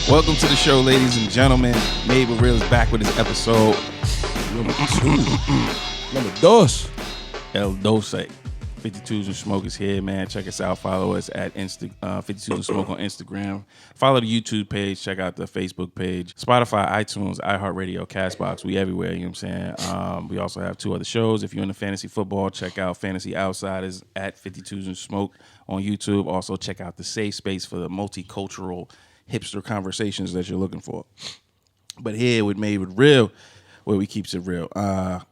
Welcome to the show, ladies and gentlemen. Made with Real is back with his episode Number 2. El Doce. 52s and Smoke is here, man. Check us out. Follow us at 52s and Smoke on Instagram. Follow the YouTube page. Check out the Facebook page. Spotify, iTunes, iHeartRadio, CastBox. We everywhere, you know what I'm saying? We also have 2 other shows. If you're into fantasy football, check out Fantasy Outsiders at 52s and Smoke on YouTube. Also, check out the safe space for the multicultural hipster conversations that you're looking for. But here with Made with Real, where we keeps it real.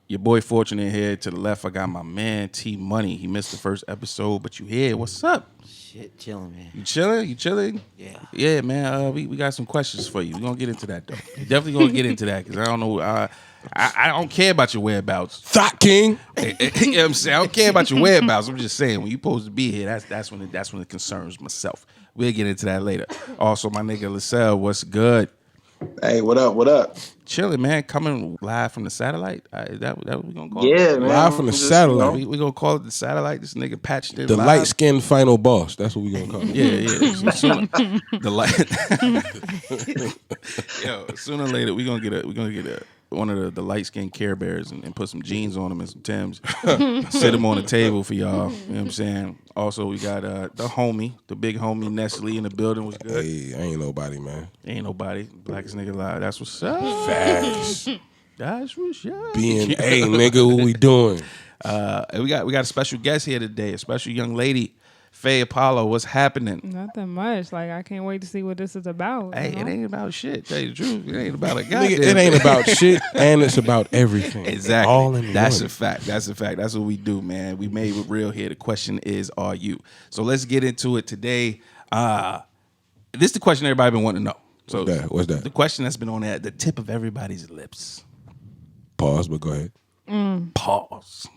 Your boy Fortunate here. To the left, I got my man T Money. He missed the first episode, but you here. What's up? Shit, chilling, man. You chilling? You chilling? Yeah. Yeah, man. We got some questions for you. We're gonna get into that though. We're definitely gonna get into that because I don't know. I don't care about your whereabouts. Thought King. You know what I'm saying? I don't care about your whereabouts. I'm just saying when you supposed to be here, that's when it concerns myself. We'll get into that later. Also, my nigga LaSalle, what's good? Hey, what up? What up? Chilling, man. Coming live from the satellite. Is that what we gonna call it? Yeah, man. Live from the satellite. We gonna call it the satellite. This nigga patched in The live. light-skinned final boss. That's what we gonna call it. Yeah. The light. Yo, sooner or later we gonna get one of the light skinned Care Bears and put some jeans on them and some Timbs. Sit them on the table for y'all. You know what I'm saying? Also, we got the big homie Nestle in the building. Was good. Hey, ain't nobody, man. Ain't nobody. Blackest nigga alive. That's what's up. Facts. That's what's up. Being, hey, nigga, what we doing? And we got a special guest here today, a special young lady, Faye Apollo. What's happening? Nothing much. Like, I can't wait to see what this is about. Hey, you know? it ain't about shit. Tell you the truth, it ain't about a goddamn. Nigga, it ain't about shit, and it's about everything. Exactly. All in That's one. a fact. That's a fact. That's what we do, man. We made with Real here. The question is, are you? So let's get into it today. This is the question everybody been wanting to know. So What's that? The question that's been on the tip of everybody's lips. Pause, but go ahead. Pause.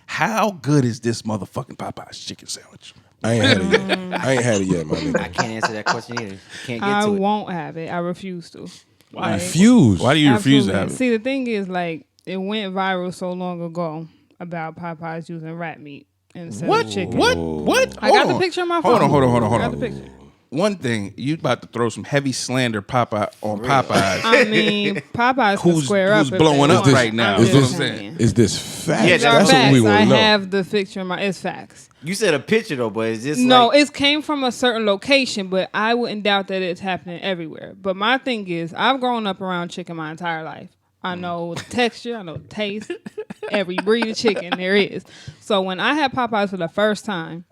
How good is this motherfucking Popeye's chicken sandwich? I ain't had it yet. I ain't had it yet, my I nigga. can't answer that question either. Can't get I to it. won't have it. I refuse to. Why? Refuse. Why do you refuse to Absolutely. have it? See, the thing is, like, it went viral so long ago about Popeyes using rat meat instead of chicken. What? I got the picture on my phone. Hold on. I got the picture. One thing, you about to throw some heavy slander Popeyes. I mean, Popeyes can Who's square up. who's if blowing they up want. right now? I'm Is just this- saying. Is this facts? Yeah, These are That's what facts. we want I to know. have the picture in my. It's facts. You said a picture though, but it's just No, like, it came from a certain location, but I wouldn't doubt that it's happening everywhere. But my thing is, I've grown up around chicken my entire life. I know the texture, I know the taste, every breed of chicken there is. So when I had Popeyes for the first time,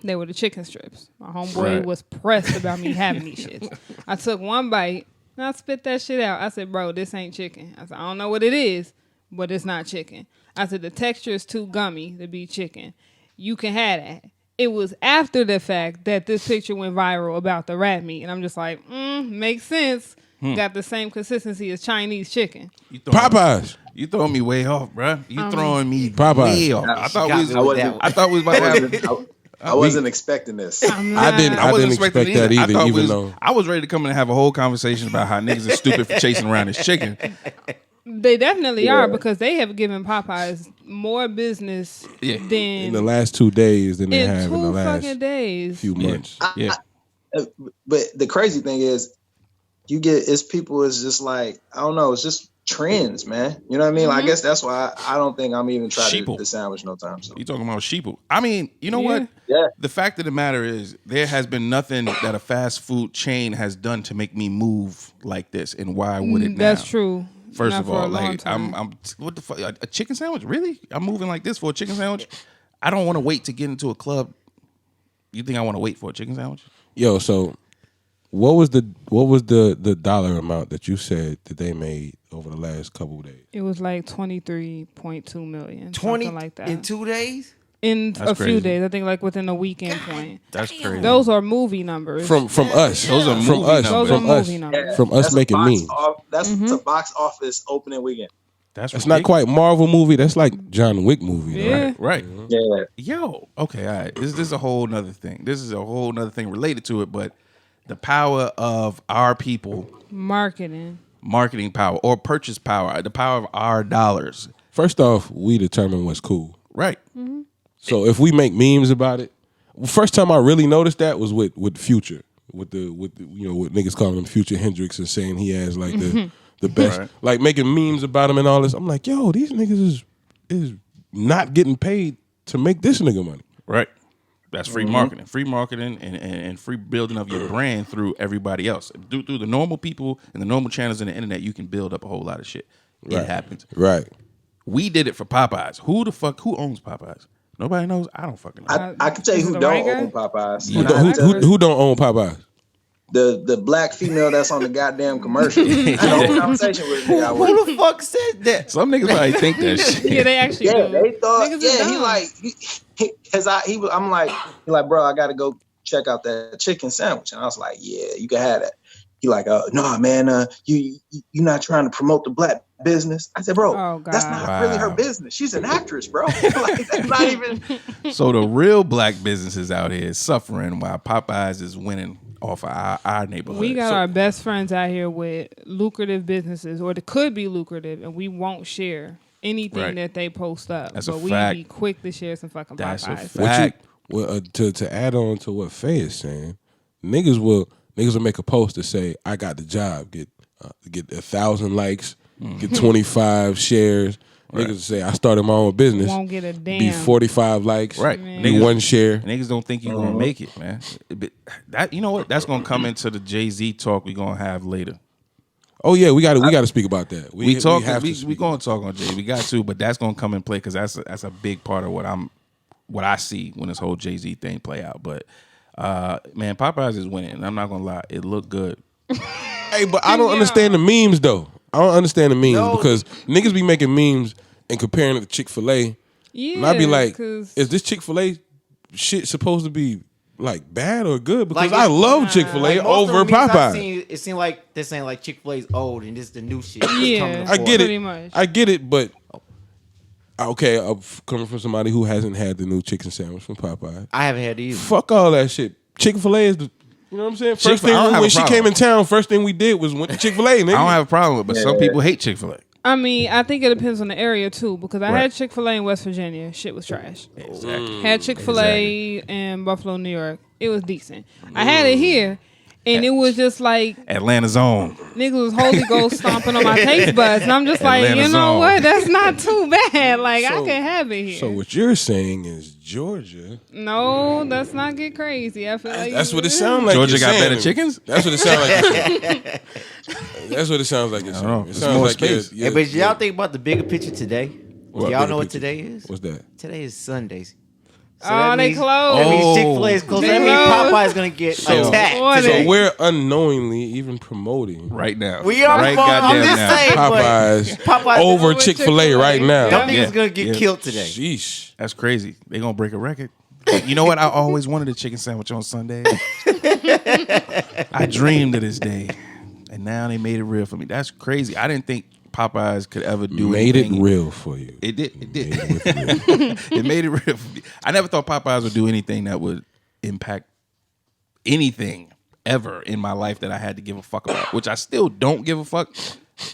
they were the chicken strips. My homeboy Right. was pressed about me having these shits. I took one bite and I spit that shit out. I said, bro, this ain't chicken. I said, I don't know what it is, but it's not chicken. I said, the texture is too gummy to be chicken. You can have that. It was after the fact that this picture went viral about the rat meat. And I'm just like, makes sense. Got the same consistency as Chinese chicken. Popeyes. You throwing me way off, bruh. You throwing me Popeyes. way off. I thought we was. got me with that one. I thought we was about to have. I wasn't expecting this. I didn't expect that I either, thought we even was- though. I was ready to come in and have a whole conversation about how niggas are stupid for chasing around this chicken. They definitely Yeah. are because they have given Popeyes more business Yeah. than In the last 2 days than they in have in the 2 last fucking days. few months. Yeah. But the crazy thing is, it's people is just like, I don't know, it's just trends, man. You know what I mean? Like, I guess that's why I don't think I'm even trying Sheeple. to sandwich no time. So You talking about sheeple? I mean, you know Yeah. what? yeah, The fact of the matter is, there has been nothing that a fast food chain has done to make me move like this. And why would it now? That's true. First Not of for a all, long like time. I'm what the fuck? A chicken sandwich? Really? I'm moving like this for a chicken sandwich? I don't want to wait to get into a club. You think I want to wait for a chicken sandwich? Yo, so what was the dollar amount that you said that they made over the last couple of days? It was like 23.2 million, 20 something like that. in 2 days. In That's a few crazy. days, I think like within a weekend point. That's crazy. Those are movie numbers. From us. Those are from movie us. numbers. Those From are us. movie numbers. From us that's making a box memes. that's a box office opening weekend. That's It's not quite Marvel movie. That's like John Wick movie. though. Yeah. right. Yeah, Yo, okay, all right. This is a whole nother thing. This is a whole nother thing related to it, but the power of our people, Marketing. marketing power or purchase power, the power of our dollars. First off, we determine what's cool. Right. So if we make memes about it, first time I really noticed that was with Future. with what niggas calling him Future Hendrix and saying he has like the best, like making memes about him and all this. I'm like, yo, these niggas is not getting paid to make this nigga money. Right. That's free marketing. Free marketing and free building of your brand through everybody else. Through the normal people and the normal channels on the internet, you can build up a whole lot of shit. It happens. Right. We did it for Popeyes. Who owns Popeyes? Nobody knows. I don't fucking know. I can tell you who don't own Popeyes. Who don't own Popeyes? The black female that's on the goddamn commercial. I had a conversation with me. Who the fuck said that? Some niggas probably think that shit. Yeah, they actually Yeah, do. they thought. Niggas is Yeah, dumb. I'm like, bro, I got to go check out that chicken sandwich, and I was like, yeah, you can have that. He like, no, man, you not trying to promote the black business. I said, bro, that's not really her business. She's an actress, bro. Like, that's not even. So the real black businesses out here is suffering while Popeyes is winning off of our neighborhood. We got our best friends out here with lucrative businesses, or that could be lucrative, and we won't share anything that they post up. That's but a we fact. be quick to share some fucking That's a Popeyes. fact. To add on to what Faye is saying, niggas will make a post to say, I got the job, get 1,000 likes, get 25 shares. Niggas will say, I started my own business. Won't get a damn. Be 45 likes. Right. Be one share. Niggas don't think you're gonna make it, man. That, you know what? That's gonna come into the Jay-Z talk we gonna have later. Oh yeah, we got to speak about that. We gonna talk on Jay. We got to, but that's gonna come in play because that's a big part of what I see when this whole Jay-Z thing play out. But man, Popeyes is winning. And I'm not gonna lie, it looked good. Hey, but I don't understand the memes though. I don't understand the memes because niggas be making memes and comparing it to Chick-fil-A. Yeah, and I be like, is this Chick-fil-A shit supposed to be like bad or good? Because I love Chick-fil-A over Popeyes. It seemed like they're saying like Chick-fil-A's old and this is the new shit. Yeah, I get pretty it. much. I get it, but okay, I'm coming from somebody who hasn't had the new chicken sandwich from Popeyes. I haven't had it either. Fuck all that shit. Chick-fil-A is the, you know what I'm saying? First thing when she came in town, first thing we did was went to Chick-fil-A. Nigga. I don't have a problem with it, but some people hate Chick-fil-A. I mean, I think it depends on the area too, because I had Chick-fil-A in West Virginia. Shit was trash. Exactly. Had Chick-fil-A in Buffalo, New York. It was decent. I had it here, and it was just like Atlanta's own. niggas was Holy Ghost stomping on my taste buds, and I'm just like, Atlanta's you know own. what? That's not too bad. Like I can have it here. So what you're saying is Georgia. No, let's not get crazy. I feel like That's what it sounds like. Georgia you're got saying better to me. chickens? That's what it sounds like. You're saying. That's what it sounds like. You're saying. know. It There's sounds more like space. you're- Hey, but y'all think about the bigger picture today? What Y'all bigger know what picture? today is? What's that? Today is Sundays. So Oh, that they means- closed. That means Oh. Chick-fil-A is closed. They That means closed. Popeye's gonna get attacked Or today. So we're unknowingly even promoting Right now. We are right I'm goddamn just now. saying, Popeyes Popeyes over over Chick-fil-A Chick-fil-A. right now. Them niggas Yeah. gonna get Yeah. killed today. Sheesh. That's crazy. They gonna break a record. You know what? I always wanted a chicken sandwich on Sunday. I dreamed of this day, and now they made it real for me. That's crazy. I didn't think Popeyes could ever do Made it anything. real for you. It did. It did. Made it real. It made it real for me. I never thought Popeyes would do anything that would impact anything ever in my life that I had to give a fuck about, which I still don't give a fuck.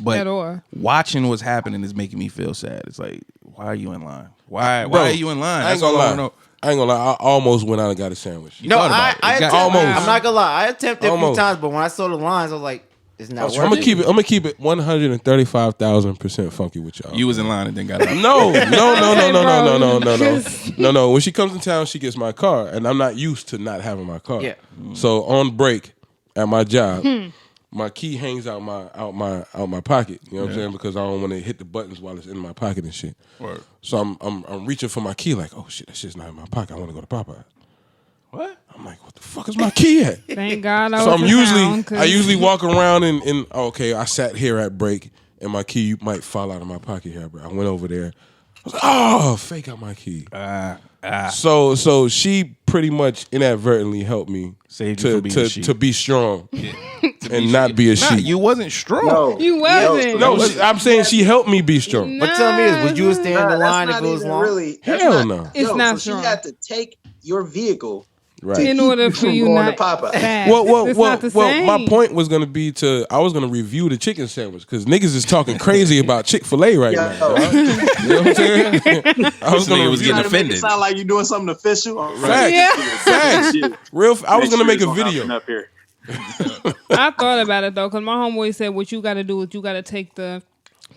But At all. watching what's happening is making me feel sad. It's like, why are you in line? Why Bro, are you in line? I ain't That's all gonna I lie. wanna know. I ain't gonna lie. I almost went out and got a sandwich. No, thought about I it. You got- attempted. Almost. I'm not gonna lie. I attempted a few Almost. times, but when I saw the lines, I was like, it's not I'm worth it. gonna keep it 135,000% funky with y'all. You was in line and then got out. No. Cause- No. When she comes in town, she gets my car, and I'm not used to not having my car. Yeah. So on break at my job, my key hangs out my pocket. You know what I'm saying? Because I don't want to hit the buttons while it's in my pocket and shit. Word. So I'm reaching for my key, like, oh shit, that shit's not in my pocket. I want to go to Popeyes. What? I'm like, what the fuck is my key at? Thank God I So was I'm in town, I 'cause- usually walk around and okay, I sat here at break and my key might fall out of my pocket here, bro. I went over there. I was like, oh, fake out my key. So she pretty much inadvertently helped me Saved you from being a sheep. to be strong and not be a Nah, sheep. you wasn't strong. No, You wasn't. No, I'm saying she helped me be strong. But tell me this, would you have stayed in the that's line if not it was even long? really. That's Hell not, no. It's yo, not so strong. she had to take your vehicle Right. in keep order you for from you going not to Popeye. fast. Well, It's not the same. my point was gonna be I was gonna review the chicken sandwich because niggas is talking crazy about Chick-fil-A right now. Yo. Dog. You know what I'm saying? I was This gonna nigga was review getting offended. Sound like you're doing something official. Facts. Yeah. Facts. I was gonna make a video. Up here. I thought about it though, because my homeboy said what you got to do is you got to take the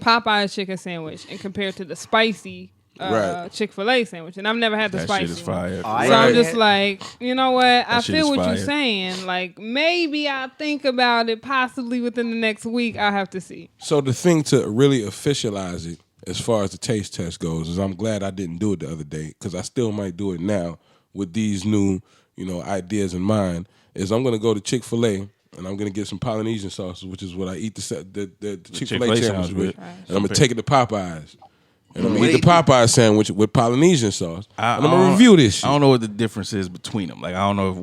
Popeyes chicken sandwich and compare it to the spicy Right. Chick-fil-A sandwich, and I've never had the That spicy shit is one. fire. I So I'm ain't just had- like, you know what? I shit feel is what fire. you're saying. Like, maybe I'll think about it possibly within the next week. I'll have to see. So the thing to really officialize it, as far as the taste test goes, is I'm glad I didn't do it the other day because I still might do it now with these new, ideas in mind. Is I'm gonna go to Chick-fil-A and I'm gonna get some Polynesian sauces, which is what I eat the Chick-fil-A Chick-fil-A sandwich sounds with, good. and I'm gonna take it to Popeyes. And I'm gonna eat the Popeye sandwich with Polynesian sauce. And I'm gonna review this shit. I don't know what the difference is between them. Like I don't know if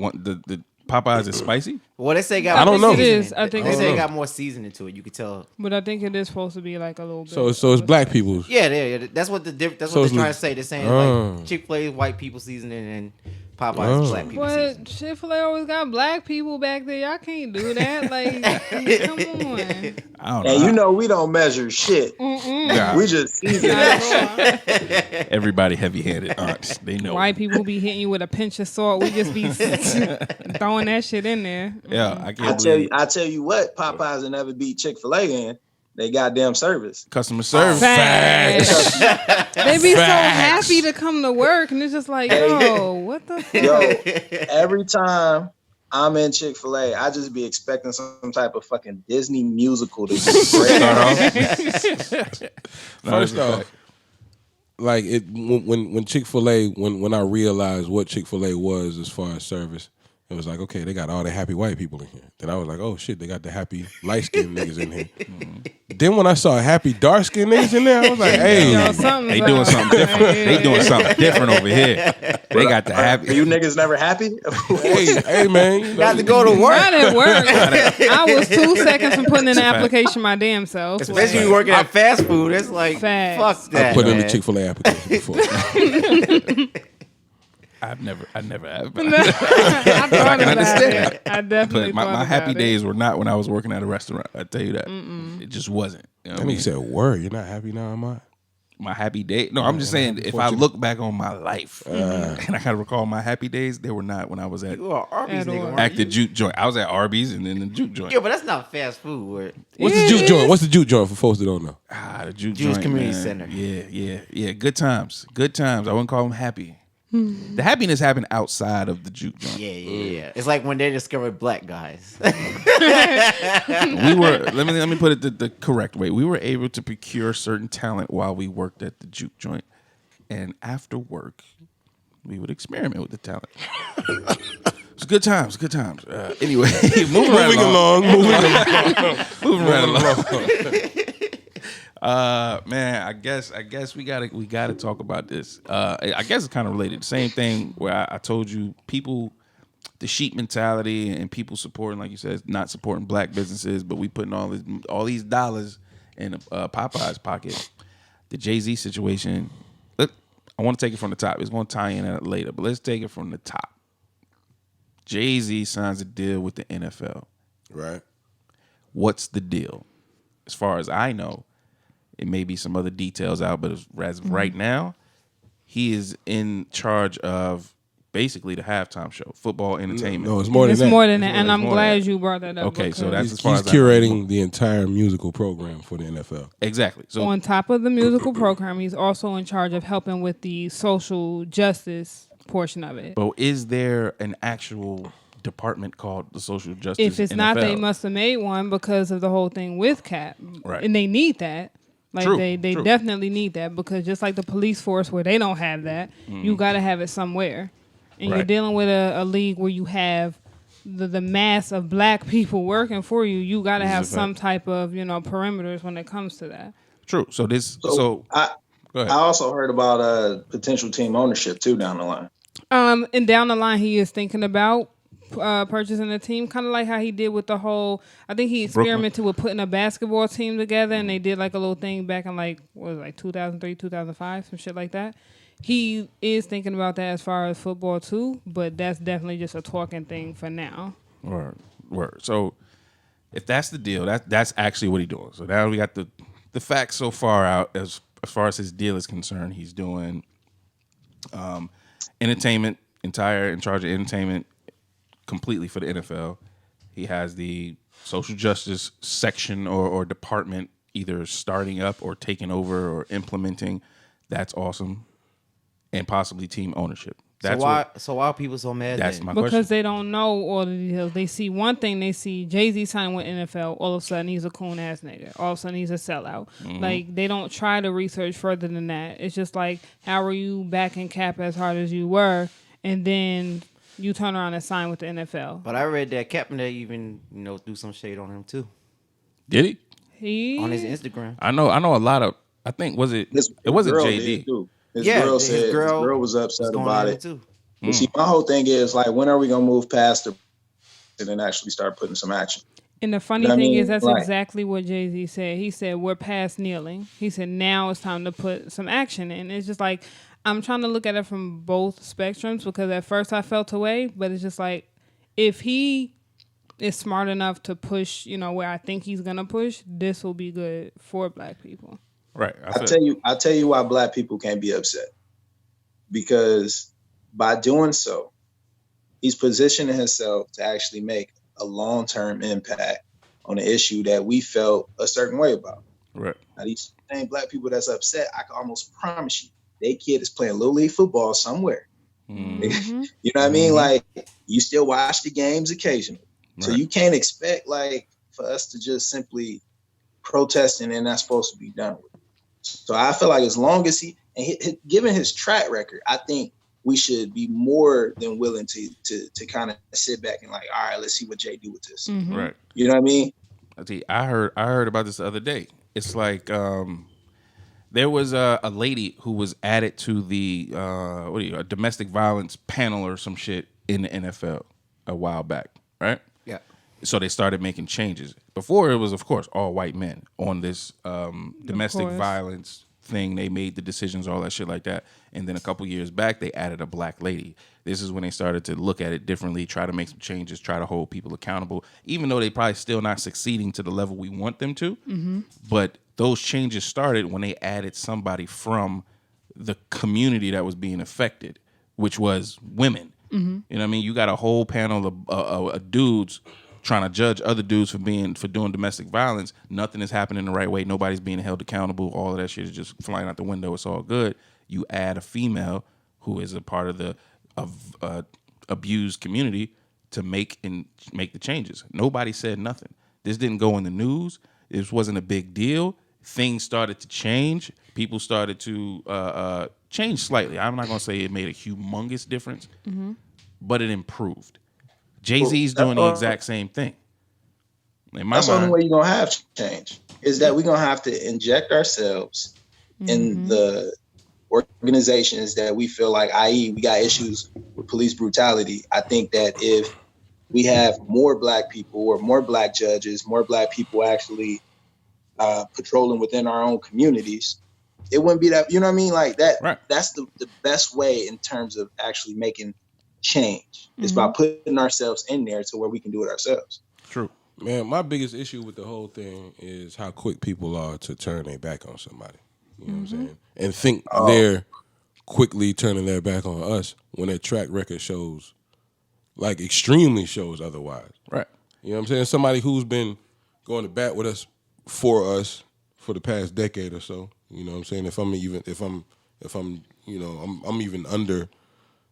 the Popeyes is spicy. Well, they say got I don't more know. It seasoning. is. I think they it say is. it got more seasoning to it. You could tell. But I think it is supposed to be like a little bit. So it's black people's. Yeah, that's what that's So what it's they're trying le- to say. They're saying like Chick-fil-A is white people seasoning and Popeyes is black people seasoning. But Chick-fil-A always got black people back there. Y'all can't do that. Like, come on. I don't know. And you know we don't measure shit. Nah, We just season that. everybody heavy-handed aunts. They know. White people be hitting you with a pinch of salt. We just be throwing that shit in there. Yeah, I can't believe I tell you what, Popeyes will never beat Chick-fil-A in. They goddamn service. customer service. Facts. They be so happy to come to work, and it's just like, yo, what the fuck? Yo, every time I'm in Chick-fil-A, I just be expecting some type of fucking Disney musical to be great. First off, like when Chick-fil-A, when I realized what Chick-fil-A was as far as service, it was like, okay, they got all the happy white people in here. Then I was like, oh shit, they got the happy light-skinned niggas in here. Then when I saw happy dark-skinned niggas in there, I was like, hey, Yo, something's They doing up. something different. They doing something different over here. They got the Are happy. you niggas never happy? hey, man, you know, Got to go to work. Not at work. I was 2 seconds from putting in an application my damn self. Especially when you working at fast food. It's like, Facts. fuck that. I put in man. the Chick-fil-A application before. I never have. I thought about understand. it. I definitely But my thought happy about days were not when I was working at a restaurant. I tell you that. It just wasn't. You know what I That mean? nigga said, word, you're not happy now, am I? My happy day. No, I'm just saying if I look back on my life and I gotta recall my happy days, they were not when I was at You are Arby's At all. nigga. at the juke joint. I was at Arby's and then the juke joint. Yeah, but that's not fast food. Where What's the juke joint? What's the juke joint for folks that don't know? The juke Jewish joint, Community man. Center. Yeah. Good times. I wouldn't call them happy. The happiness happened outside of the juke joint. yeah. It's like when they discovered black guys. We were let me put it the correct way. We were able to procure certain talent while we worked at the juke joint, and after work, we would experiment with the talent. It's good times. Anyway, moving right along. Moving right along. Man, I guess we gotta talk about this. I guess it's kind of related. Same thing where I told you people, the sheep mentality and people supporting, like you said, not supporting black businesses, but we putting all these dollars in Popeye's pocket. The Jay-Z situation. I want to take it from the top. It's going to tie in later, but let's take it from the top. Jay-Z signs a deal with the NFL. Right. What's the deal? As far as I know, it may be some other details out, but as of right now, he is in charge of basically the halftime show, football entertainment. No, it's more than It's that. more than that, and It's I'm more glad than that. you brought that up. Okay, so because that's He's as far as curating the entire musical program for the NFL. Exactly. So on top of the musical program, he's also in charge of helping with the social justice portion of it. but is there an actual department called the social justice? If it's not, they NFL? must have made one because of the whole thing with Cap. Right. And they need that. Like True, they true. definitely need that because just like the police force where they don't have that, you got to have it somewhere. And you're Right. dealing with a league where you have the mass of black people working for you. You got to This is have a some fact. type of, perimeters when it comes to that. True. So this. So, So I go ahead. also heard about potential team ownership too down the line. And down the line, he is thinking about purchasing a team, kind of like how he did with the whole. I think he experimented with putting a basketball team together, and they did like a little thing back in like 2003, 2005, some shit like that. He is thinking about that as far as football too, but that's definitely just a talking thing for now. Word. So if that's the deal, that's actually what he's doing. So now we got the facts so far out as far as his deal is concerned. He's doing entertainment, in charge of entertainment completely for the NFL. He has the social justice section or department either starting up or taking over or implementing. That's awesome. And possibly team ownership. That's so why are people so mad? That's then? my Because question. they don't know all the details. They see one thing. They see Jay-Z signing with NFL. All of a sudden, he's a coon ass nigga. All of a sudden, he's a sellout. Like, they don't try to research further than that. It's just like, how are you backing Cap as hard as you were, and then you turn around and sign with the NFL? But I read that Kaepernick even threw some shade on him too Did he? He on his Instagram. I know a lot of. I think it wasn't girl JD. did, too. His Yeah, girl his said his girl girl was upset going about at it. too. But see, my whole thing is like, when are we gonna move past the and then actually start putting some action? And the funny You know what I thing mean? is, that's Like- exactly what Jay-Z said. He said, we're past kneeling. He said, now it's time to put some action in. It's just like, I'm trying to look at it from both spectrums, because at first I felt away, but it's just like, if he is smart enough to push, where I think he's going to push, this will be good for black people. Right. I'll tell you why black people can't be upset. Because by doing so, he's positioning himself to actually make a long-term impact on an issue that we felt a certain way about. Right. Now, these same black people that's upset, I can almost promise you, their kid is playing Little League football somewhere. Mm-hmm. You know what I mean? Like, you still watch the games occasionally. So Right. you can't expect, like, for us to just simply protest and then that's supposed to be done with. So I feel like as long as given his track record, I think we should be more than willing to kind of sit back and like, all right, let's see what Jay do with this. Mm-hmm. Right. You know what I mean? I heard about this the other day. It's like there was a lady who was added to the a domestic violence panel or some shit in the NFL a while back, right? Yeah. So they started making changes. Before it was, of course, all white men on this domestic violence thing. They made the decisions, all that shit like that. And then a couple years back, they added a black lady. This is when they started to look at it differently, try to make some changes, try to hold people accountable, even though they probably still not succeeding to the level we want them to. Mm-hmm. But those changes started when they added somebody from the community that was being affected, which was women. Mm-hmm. You know what I mean? You got a whole panel of dudes trying to judge other dudes for doing domestic violence. Nothing is happening the right way. Nobody's being held accountable. All of that shit is just flying out the window. It's all good. You add a female who is a part of the abused community to make the changes. Nobody said nothing. This didn't go in the news. This wasn't a big deal. Things started to change. People started to change slightly. I'm not gonna say it made a humongous difference, but it improved. Jay-Z's doing the exact same thing. That's the only way you're going to have change, is that we're going to have to inject ourselves in the organizations that we feel like, i.e., we got issues with police brutality. I think that if we have more black people or more black judges, more black people actually patrolling within our own communities, it wouldn't be that, you know what I mean? Like that, right. That's the best way in terms of actually making change. It's by putting ourselves in there to where we can do it ourselves. True. Man, my biggest issue with the whole thing is how quick people are to turn their back on somebody. You know what I'm saying? And think they're quickly turning their back on us when their track record shows, like extremely shows otherwise. Right. You know what I'm saying? Somebody who's been going to bat with us for the past decade or so. You know what I'm saying? If I'm even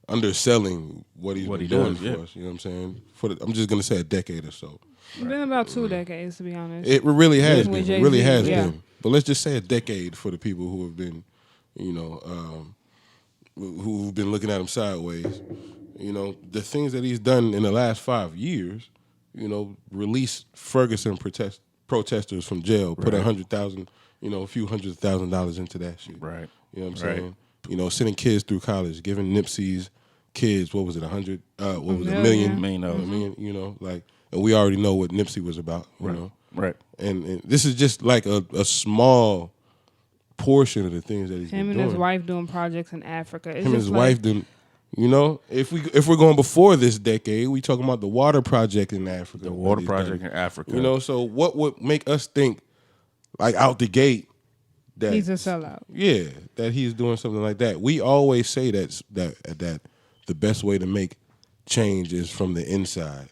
underselling what he's been doing for us. You know what I'm saying? I'm just gonna say a decade or so. It's been about 2 decades, to be honest. It really has been. With It really has Jay-Z, been. But let's just say a decade for the people who have been, who've been looking at him sideways. You know, the things that he's done in the last 5 years, released Ferguson protesters from jail, put $100,000, a few $100,000 into that shit. Right. You know what I'm saying? Sending kids through college, giving Nipsey's kids, what was it, $100 million? $1 and we already know what Nipsey was about, you know? Right. And this is just like a small portion of the things that he's been doing. Him and his wife doing projects in Africa. It's Him and just his wife doing, if we're going before this decade, we talking about the water project in Africa. The water project in Africa. So what would make us think, like out the gate, that he's a sellout. Yeah, that he's doing something like that. We always say that the best way to make change is from the inside.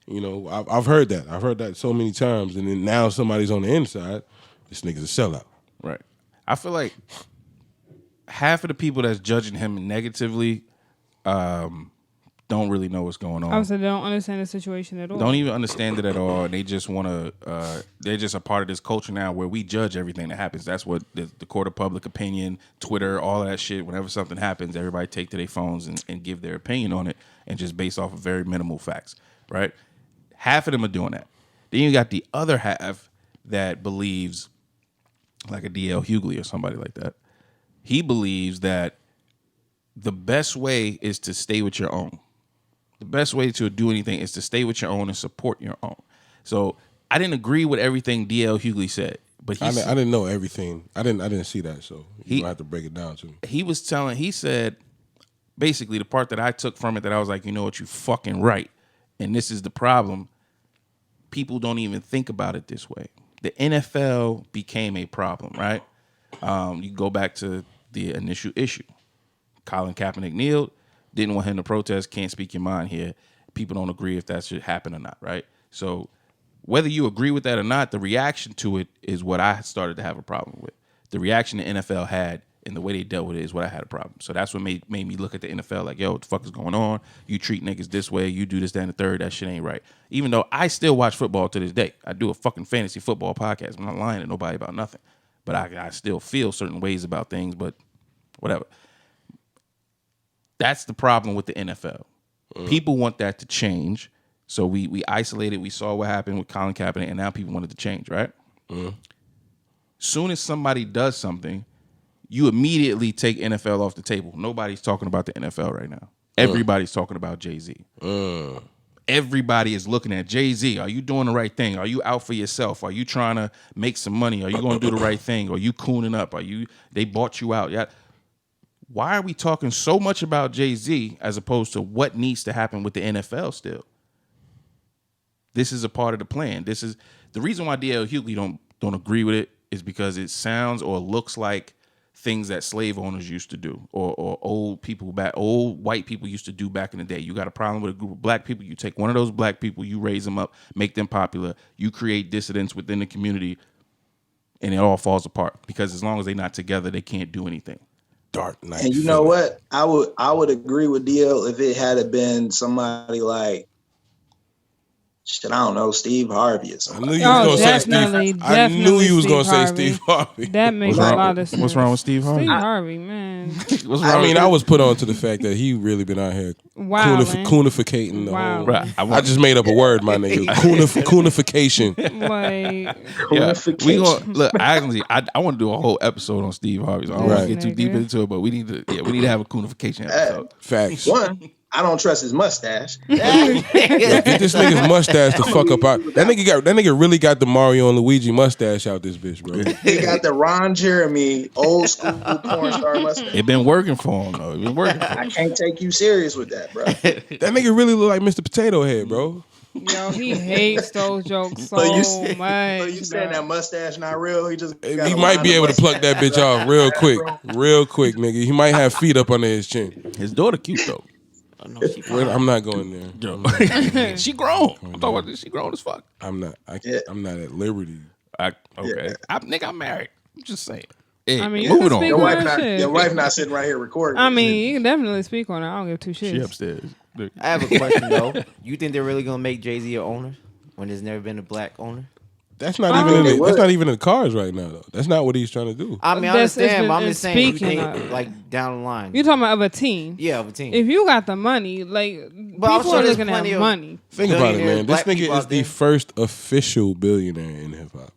You know, I've heard that. I've heard that so many times, and then now somebody's on the inside. This nigga's a sellout. Right. I feel like half of the people that's judging him negatively don't really know what's going on. Obviously, they don't understand the situation at all. Don't even understand it at all, and they just want to. They're just a part of this culture now where we judge everything that happens. That's what the court of public opinion, Twitter, all of that shit. Whenever something happens, everybody take to their phones and give their opinion on it, and just based off of very minimal facts. Right. Half of them are doing that. Then you got the other half that believes, like a D.L. Hughley or somebody like that. He believes that the best way is to stay with your own. The best way to do anything is to stay with your own and support your own. So I didn't agree with everything D.L. Hughley said, but I didn't know everything. I didn't see that, so you have to break it down to me. He said, basically the part that I took from it that I was like, you know what, you fucking right. And this is the problem. People don't even think about it this way. The NFL became a problem, right? You go back to the initial issue. Colin Kaepernick kneeled, didn't want him to protest, can't speak your mind here. People don't agree if that should happen or not, right? So whether you agree with that or not, the reaction to it is what I started to have a problem with. The reaction the NFL had and the way they dealt with it is what I had a problem. So that's what made me look at the NFL like, yo, what the fuck is going on? You treat niggas this way, you do this, that, and the third, that shit ain't right. Even though I still watch football to this day. I do a fucking fantasy football podcast. I'm not lying to nobody about nothing. But I still feel certain ways about things, but whatever. That's the problem with the NFL. People want that to change. So we isolated. We saw what happened with Colin Kaepernick, and now people want it to change, right? Soon as somebody does something, you immediately take NFL off the table. Nobody's talking about the NFL right now. Everybody's talking about Jay-Z. Everybody is looking at Jay-Z. Are you doing the right thing? Are you out for yourself? Are you trying to make some money? Are you going to do the right thing? Are you cooning up? They bought you out? Yeah. Why are we talking so much about Jay-Z as opposed to what needs to happen with the NFL still? This is a part of the plan. This is the reason why D.L. Hughley don't agree with it is because it sounds or looks like things that slave owners used to do or old white people used to do back in the day. You got a problem with a group of black people, you take one of those black people, you raise them up, make them popular, you create dissidents within the community, and it all falls apart because as long as they're not together, they can't do anything. Dark Knight. And you know what? I would agree with DL if it had been somebody like, shit, I don't know, Steve Harvey or something. I knew you was going to say Steve. I knew you was going to say Steve Harvey. That makes a lot of sense. What's wrong with Steve Harvey? Steve Harvey, man. What's wrong? I was put on to the fact that he really been out here coonificating the whole. Right. I just made up a word, my nigga. Coonification. Like, we gonna look. I want to do a whole episode on Steve Harvey. So I don't want to get too deep into it, but we need to have a coonification episode. Facts. One, I don't trust his mustache. Get this nigga's mustache the fuck up out. That nigga really got the Mario and Luigi mustache out this bitch, bro. He got the Ron Jeremy old school porn star mustache. It been working for him though. It been working for him. I can't take you serious with that, bro. That nigga really look like Mr. Potato Head, bro. yo, he hates those jokes so So much. you saying that mustache not real? He might be able to pluck that bitch off real quick, nigga. He might have feet up under his chin. His daughter cute though. I'm not going there. She grown. I'm talking about this. She grown as fuck. I'm not. I'm not at liberty. Okay. I'm married. I'm just saying. Hey, I mean, you moving can on. speak Your on wife that shit. your wife not sitting right here recording. I mean, you can definitely speak on it. I don't give two shits. She upstairs. I have a question though. You think they're really gonna make Jay-Z an owner when there's never been a black owner? That's not even in the cards right now though. That's not what he's trying to do. I mean, I understand, but I'm just saying, you think, like down the line. You talking about of a team? Yeah, of a team. If you got the money, like I'm people sure are there's looking at plenty of money Think about it, man. This black people nigga is out the there. first official billionaire in hip hop.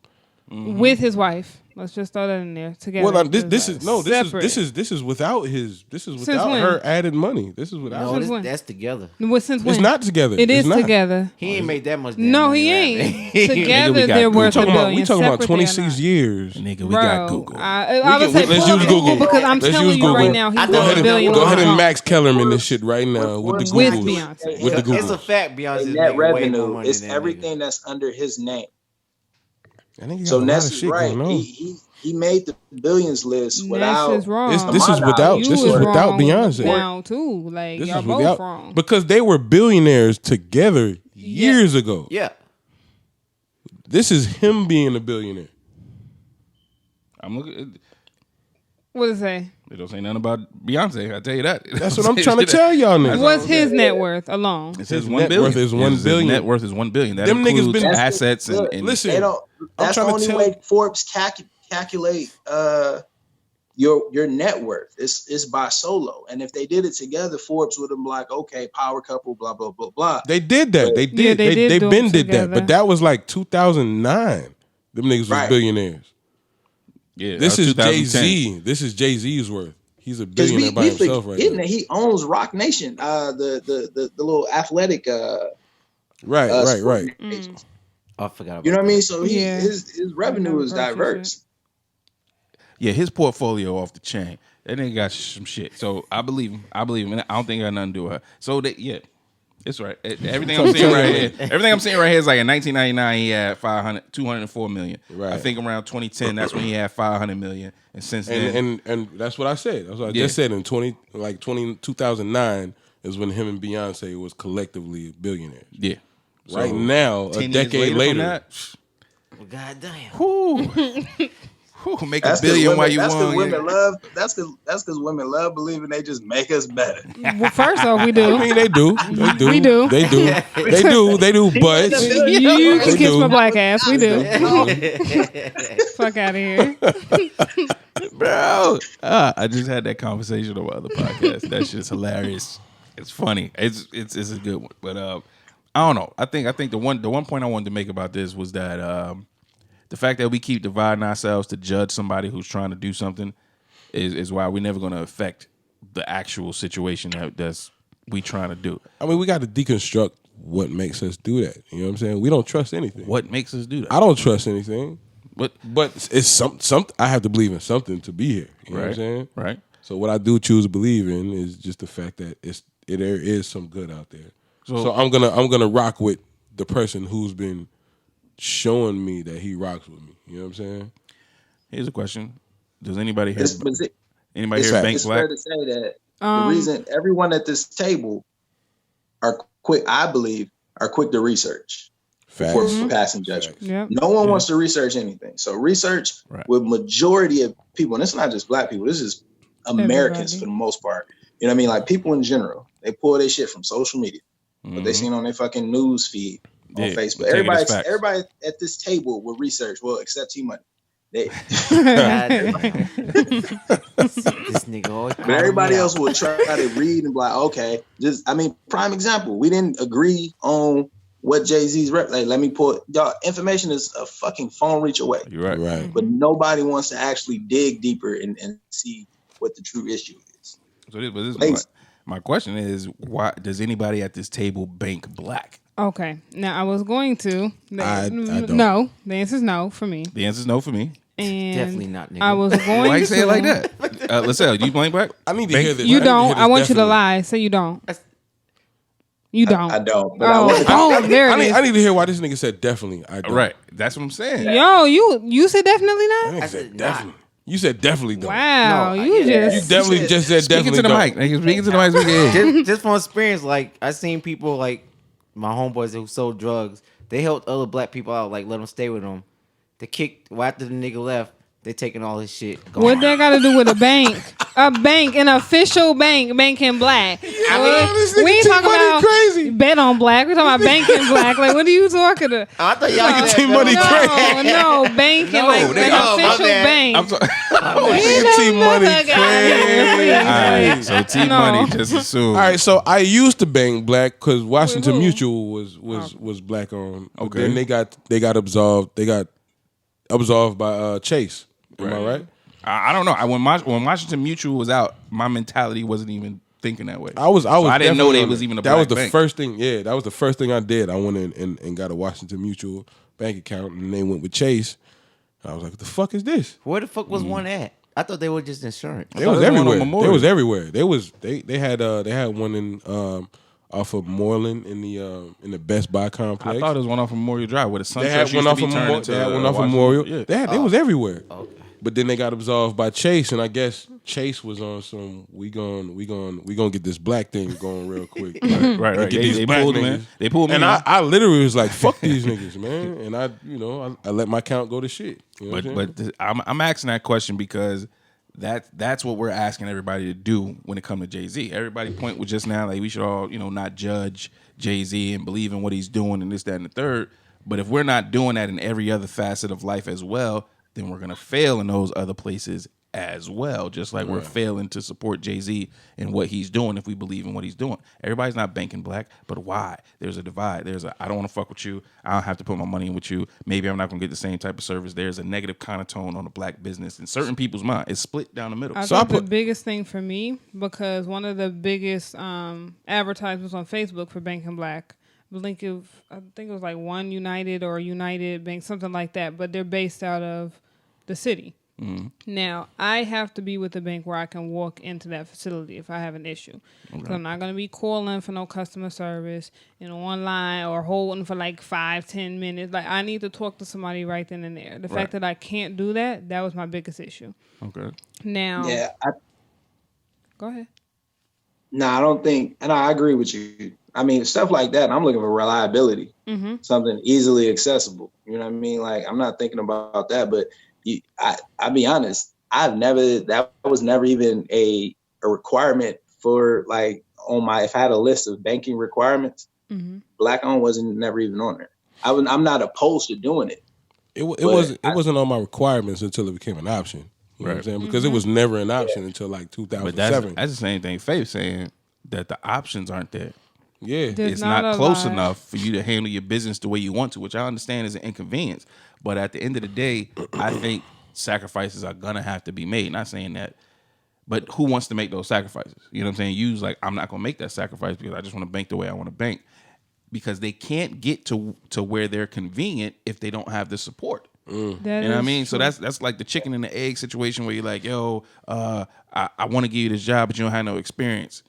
with his wife. Let's just throw that in there together. Well, this is without when? her added money. This is without. No, Since when? that's together. Since when? It's not together. It is It's not. together. He ain't made that much. damn No, money he rapping. ain't. Nigga, Together, we got they're Google. worth a billion. We talking about Separate, they're 26 not. Nigga, years. we Bro, got Google. I would say let's pull up use Google. because I'm Let's telling use you Google. right now, he's I know worth him. a billion. Go ahead and dollars. Max Kellerman this shit right now with the With Google. Beyonce. With the It's Google. a fact. Beyonce is net making way more revenue money is than that everything that's under his name. I think he got So a lot Ness of is shit right. going on. He made the billions list without. Ness is wrong. This is without. You This is was without wrong Beyonce. Now too, like This y'all is both without wrong. because they were billionaires together years ago. Yeah. This is him being a billionaire. I'm looking. What does it say? It don't say nothing about Beyonce. I tell you that. That's what I'm trying to tell y'all niggas. What's his net worth alone? It says His 1 net billion. worth is 1 billion. His net worth is 1 billion. That Them niggas includes been- assets and Listen, They don't. That's the trying to only tell- way Forbes calculate your net worth. It's by solo. And if they did it together, Forbes would have been like, okay, power couple, blah blah blah blah. They did that. They did. Yeah, they did They do been them did that. together. But that was like 2009. Them niggas was Right. billionaires. Yeah, This that is was 2010. Jay-Z. This is Jay-Z's worth. He's a Because billionaire by himself right now. He owns Rock Nation, the little athletic. Right. sport agency. I forgot about You know what I mean? So Yeah. his revenue is diverse. Yeah, his portfolio off the chain. That nigga got some shit. So I believe him. I don't think it got nothing to do with her. So it's right. Everything I'm saying right here. Everything I'm saying right here is like in 1999 he had 204 million. Right. I think around 2010 that's when he had 500 million. And since then, And that's what I said. That's what I Yeah. just said. In 2009 is when him and Beyonce was collectively billionaires. yeah. Right So, now, 10 a years decade from later, that, it. God damn. make That's a billion while you That's because want. women love. That's because women love believing they just make us better. Well, first off, we do. I mean, they do. We do. They do. But You can They kiss do. my black ass. We do. Fuck out of here. Bro, I just had that conversation on my other podcast. That shit's hilarious. It's funny. It's a good one. But I don't know. I think the one point I wanted to make about this was that the fact that we keep dividing ourselves to judge somebody who's trying to do something is why we're never going to affect the actual situation that's we trying to do. I mean, we got to deconstruct what makes us do that. You know what I'm saying? We don't trust anything. What makes us do that? I don't trust anything. But it's some I have to believe in something to be here. You know what I'm saying? Right. So what I do choose to believe in is just the fact that there is some good out there. So I'm gonna rock with the person who's been showing me that he rocks with me. You know what I'm saying? Here's a question: does anybody here? It's Anybody here bank it's black? fair to say that the reason everyone at this table are quick, I believe, are quick to research before passing judgment. Yep. No one wants to research anything. So research with majority of people, and it's not just black people. This is Americans for the most part. You know what I mean? Like people in general, they pull their shit from social media, what they seen on their fucking news feed on Facebook. Everybody at this table will research. Well, except T-Money. This nigga always. But everybody else will try to read and be like, okay, prime example. We didn't agree on what Jay-Z's rep. Like, let me pull y'all. Information is a fucking phone reach away. You're right. But nobody wants to actually dig deeper and see what the true issue is. So my question is, why does anybody at this table bank black? Okay. Now, I was going to. I don't. No. The answer is no for me. The answer is no for me. And Definitely not, nigga. I was going Why you to. say it like that? Lisselle, do you bank black? I need to hear this. You I need to don't. hear this I want you to definitely. lie. Say you don't. You don't. I don't. But I want There it is. I need to hear why this nigga said definitely. I don't. Right. That's what I'm saying. Yo, you said definitely That not? nigga I said said definitely. You said definitely don't. Wow, No, you yeah. You just. definitely just said Speaking definitely to the don't. mic. Nigga, speaking to the mic. So we can hear. just from experience, like I seen people like my homeboys who sold drugs. They helped other black people out, like let them stay with them. They kicked after the nigga left. They taking all his shit. Gone. What that got to do with a bank? A bank, an official bank, banking black. this nigga We ain't talking T-Money about crazy. bet on black. We talking about banking black. Like, what are you talking about? I thought y'all Nigga said T-Money that. crazy. No, banking No, like they- an oh, my official bad. bank. I'm sorry. Nigga T-Money crazy. All right. So T Money No. just assumed. All right, so I used to bank black because Washington Mutual was black owned. But Okay. then they got absolved. They got absolved by Chase. Am I right? I don't know. When Washington Mutual was out, my mentality wasn't even thinking that way. I was. I didn't know definitely they on was it. even a That was black the bank. first thing. Yeah, that was the first thing I did. I went in and got a Washington Mutual bank account, and they went with Chase. I was like, "What the fuck is this?" Where the fuck was one at? I thought they were just insurance. They thought was there was one on everywhere. They Memorial. was everywhere. They had one in off of Moreland in the Best Buy complex. I thought it was one off of Memorial Drive where the They sunset had used one to off be of turned Memorial. into They had one off of Washington. Memorial. Yeah. They was everywhere. Okay. But then they got absolved by Chase, and I guess Chase was on some we gonna get this black thing going real quick. Right. Get these They black pulled him niggas. in. They pulled me And in. I literally was like, fuck these niggas, man. And I let my count go to shit. You know what I'm saying? But I'm asking that question because that's what we're asking everybody to do when it comes to Jay-Z. Everybody point was just now like we should all, not judge Jay-Z and believe in what he's doing and this, that, and the third. But if we're not doing that in every other facet of life as well, then we're gonna fail in those other places as well. Just like we're failing to support Jay-Z and what he's doing if we believe in what he's doing. Everybody's not banking black, but why? There's a divide. I don't want to fuck with you. I don't have to put my money in with you. Maybe I'm not gonna get the same type of service. There's a negative connotation on the black business in certain people's mind. It's split down the middle. I think the biggest thing for me, because one of the biggest advertisements on Facebook for banking black, I think it was like One United or United Bank, something like that, but they're based out of the city. Mm-hmm. Now, I have to be with a bank where I can walk into that facility if I have an issue. Because I'm not going to be calling for no customer service, online or holding for like 5-10 minutes. Like, I need to talk to somebody right then and there. The fact that I can't do that, that was my biggest issue. Okay. Now, Yeah. Go ahead. No, I don't think, and I agree with you. I mean, stuff like that, I'm looking for reliability, something easily accessible. You know what I mean? Like, I'm not thinking about that, but I'll be honest, that was never even a requirement for like if I had a list of banking requirements, black owned wasn't never even on there. I'm not opposed to doing it. It wasn't on my requirements until it became an option. You know what I'm saying? Because it was never an option until like 2007. But that's the same thing Faith saying, that the options aren't there. Yeah. There's it's not close lot. enough for you to handle your business the way you want to, which I understand is an inconvenience. But at the end of the day, I think sacrifices are going to have to be made. Not saying that, but who wants to make those sacrifices? You know what I'm saying? You's like, I'm not going to make that sacrifice because I just want to bank the way I want to bank. Because they can't get to where they're convenient if they don't have the support. You know what I mean? True. So that's like the chicken and the egg situation where you're like, yo, I want to give you this job, but you don't have no experience.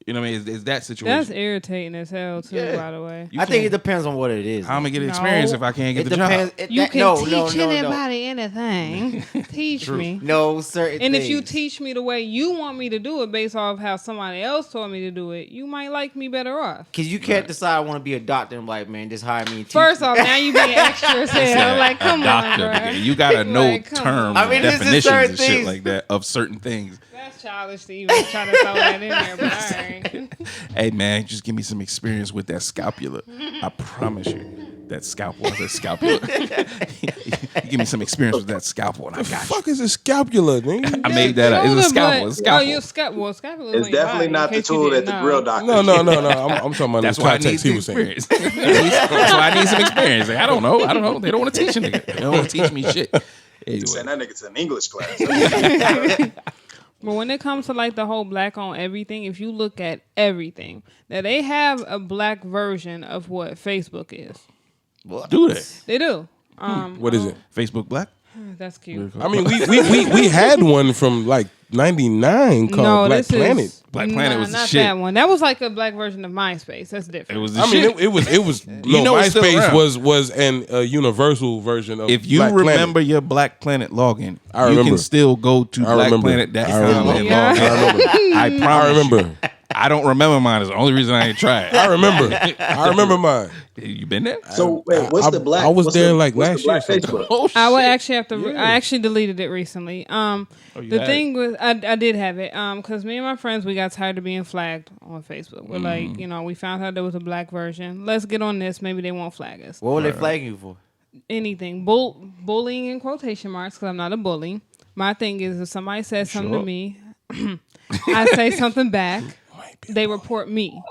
You know what I mean? Is that situation? That's irritating as hell, too, by the way. I think it depends on what it is. How am I going to get experience if I can't get the job? You can teach anybody anything. Teach me. No, certain And things. if you teach me the way you want me to do it based off how somebody else told me to do it, you might like me better off. Because you can't decide I want to be a doctor and like, man, just hire me and teach First me. off, now you being extra as hell. Like, come on, bro. You got to know terms, definitions and shit things. like that of certain things. That's childish to even try to throw that in there, but all right. Hey, man, just give me some experience with that scalpula. I promise you. That scalpel is a scalpula. You give me some experience with that scalpel, and I got you. The fuck is a scalpula, nigga? I made that up. It's a scalpel. It's a scalpel. Oh, you scalpel. It's definitely not the tool that the real doctor. No. I'm talking about That's the why I need context he some was saying. experience. That's why I need some experience. Like, I don't know. They don't want to teach a nigga. They don't want to teach me shit. Anyway. Send that nigga to an English class. But when it comes to like the whole black on everything, if you look at everything, now they have a black version of what Facebook is. Do they? They do. What is it? Facebook Black? That's cute. I mean, we had one from like 99 called Black Planet. Black Planet was the not shit. That one. That was like a black version of MySpace. That's different. It was the I shit. mean, it was. it's still MySpace around. was a universal version of. If you Black remember Planet. your Black Planet login, I you remember. can still go to blackplanet.com and log in. I promise. I remember. I don't remember mine. It's the only reason I ain't tried. I remember mine. You been there? So wait, what's the black? I was what's there the, like what's last the year. black Facebook? Oh, shit. I would actually have to. I actually deleted it recently. The thing was, I did have it. Because me and my friends, we got tired of being flagged on Facebook. We're like, we found out there was a black version. Let's get on this. Maybe they won't flag us. What were they flagging you for? Anything. Bullying in quotation marks, because I'm not a bully. My thing is, if somebody says something to me, I say something back. They report me.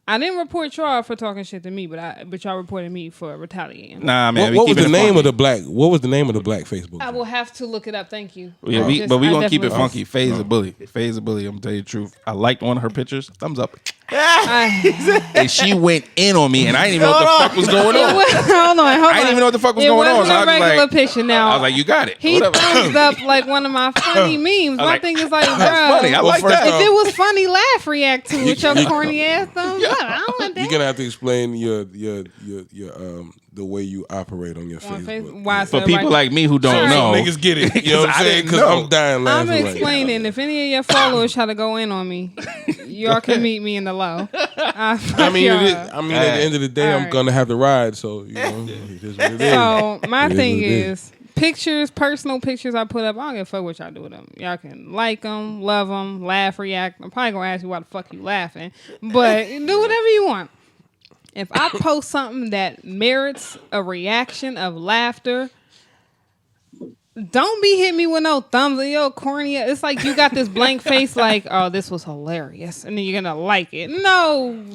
I didn't report y'all for talking shit to me, but y'all reported me for retaliating. Nah, man. What was the name of the black? What was the name of the black Facebook? I will have to look it up. Thank you. Yeah, we gonna keep it funky. Faye's a bully. Faye's a bully. I'm gonna tell you the truth. I liked one of her pictures. Thumbs up. And she went in on me, and I didn't even know what the fuck was going on. Hold on. I didn't even know what the fuck was going on. It So I wasn't a was regular like, picture. Now I was like, you got it. he thumbs up like one of my funny memes. My thing is like, bro, That's funny. I like that. if it was funny, laugh, react to it with your corny ass thumbs up. I don't want that. You're gonna have to explain your the way you operate on your Facebook. Why I For said people right- like me who don't Alright. know, Niggas get it. You know what I'm I saying? didn't Because know. I'm dying I'm laughing explaining. If any of your followers try to go in on me, y'all can meet me in the low. I mean, y'all. at the end of the day, I'm Alright. gonna have to ride. So you know, it is what it is. So my It is thing what it is. pictures, personal pictures I put up. I don't give a fuck what y'all do with them. Y'all can like them, love them, laugh, react. I'm probably gonna ask you why the fuck you laughing, but do whatever you want. If I post something that merits a reaction of laughter, don't be hitting me with no thumbs or yo corny. It's like you got this blank face like, oh, this was hilarious. And then you're going to like it. No,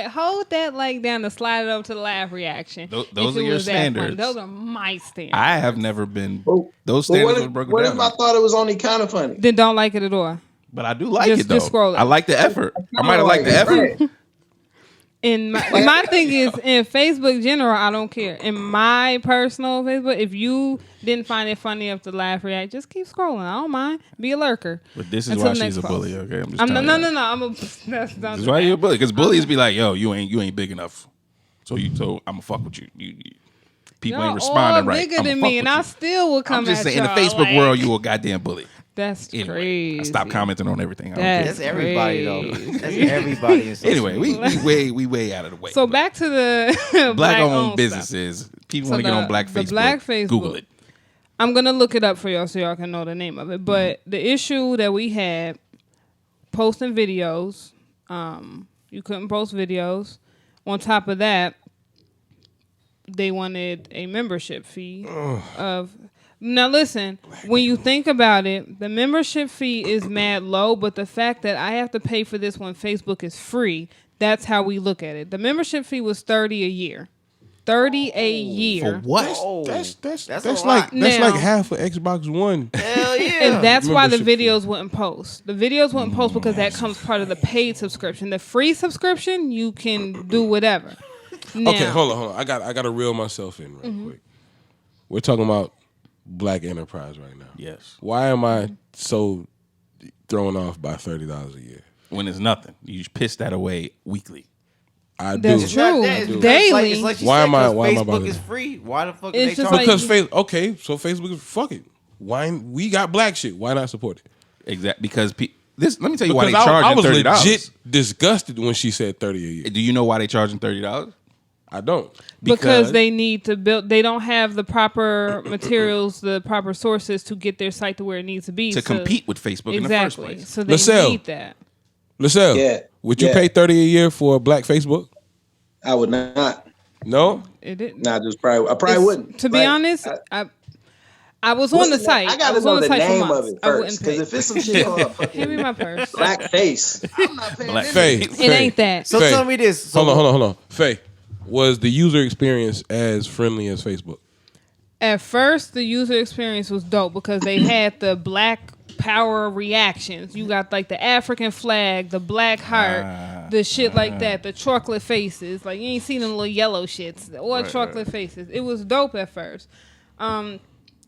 hold that like down to slide it over to the laugh reaction. Those are your standards. Those are my standards. I have never been. Well, Those But standards were broken what down. if I thought it was only kind of funny? Then don't like it at all. But I do like Just- it though. just scroll it. I like the effort. I might have liked the effort. Right. And my thing is, in Facebook general, I don't care. In my personal Facebook, if you didn't find it funny enough to laugh, react, just keep scrolling. I don't mind. Be a lurker. But this is Until why the she's a next bully. post. Okay, I'm just I'm telling no. you. I'm a. That's This is why you're a bully. Because bullies be like, yo, you ain't big enough. So I'm gonna fuck with you. People ain't responding right. bigger I'ma than fuck me, and with I you. still would come I'm just at saying, in the y'all, Facebook like, world, you a goddamn bully. That's Anyway, crazy. I stopped commenting on everything. I don't That's care. That's everybody though. crazy. That's everybody. In social Anyway, we way out of the way. So But back to the black-owned stuff. businesses. People So want to get on the- Black the Facebook. Black Facebook. Google it. I'm gonna look it up for y'all so y'all can know the name of it. But the issue that we had posting videos, you couldn't post videos. On top of that, they wanted a membership fee of. Now listen, when you think about it, the membership fee is mad low, but the fact that I have to pay for this when Facebook is free, that's how we look at it. The membership fee was $30 a year. $30 a year. What? That's a like lot. Now- half of Xbox One. Hell yeah. And that's why the Membership videos wouldn't post. The videos wouldn't post because that comes part of the paid subscription. The free subscription, you can do whatever. Now, Okay, hold on. I got to reel myself in real quick. We're talking about Black enterprise right now. Yes. Why am I so thrown off by $30 a year? When it's nothing, you just piss that away weekly. I do. That's true. It's Daily. It's like you Why said, am I- 'cause why am I Facebook bothered? is free. Why the fuck It's is they just charging? like- Because Facebook is fuck it. Why we got black shit? Why not support it? Exactly. Because let me tell you why they Because I charging was $30. legit disgusted when she said 30 a year. Do you know why they charging $30? I don't. because they need to build, they don't have the proper materials, the proper sources to get their site to where it needs to be. to compete with Facebook in the first Exactly. place. So they LaSalle. need that. LaSalle, Yeah. would you Yeah. pay 30 a year for a black Facebook? I would not. No? It didn't. Nah, just probably. I probably wouldn't. To be Like, honest, I was what's on the the site. I gotta was know on the the site for name of months. it I wouldn't first, pay. because if it's some shit called Give fucking me my purse. blackface, I'm not paying that. Faye. It ain't that. So Faye. tell me this. So Hold on. Faye, was the user experience as friendly as Facebook? At first, the user experience was dope because they had the black power reactions. You got like the African flag, the black heart, the shit like that, the chocolate faces. Like you ain't seen them little yellow shits or chocolate faces. It was dope at first.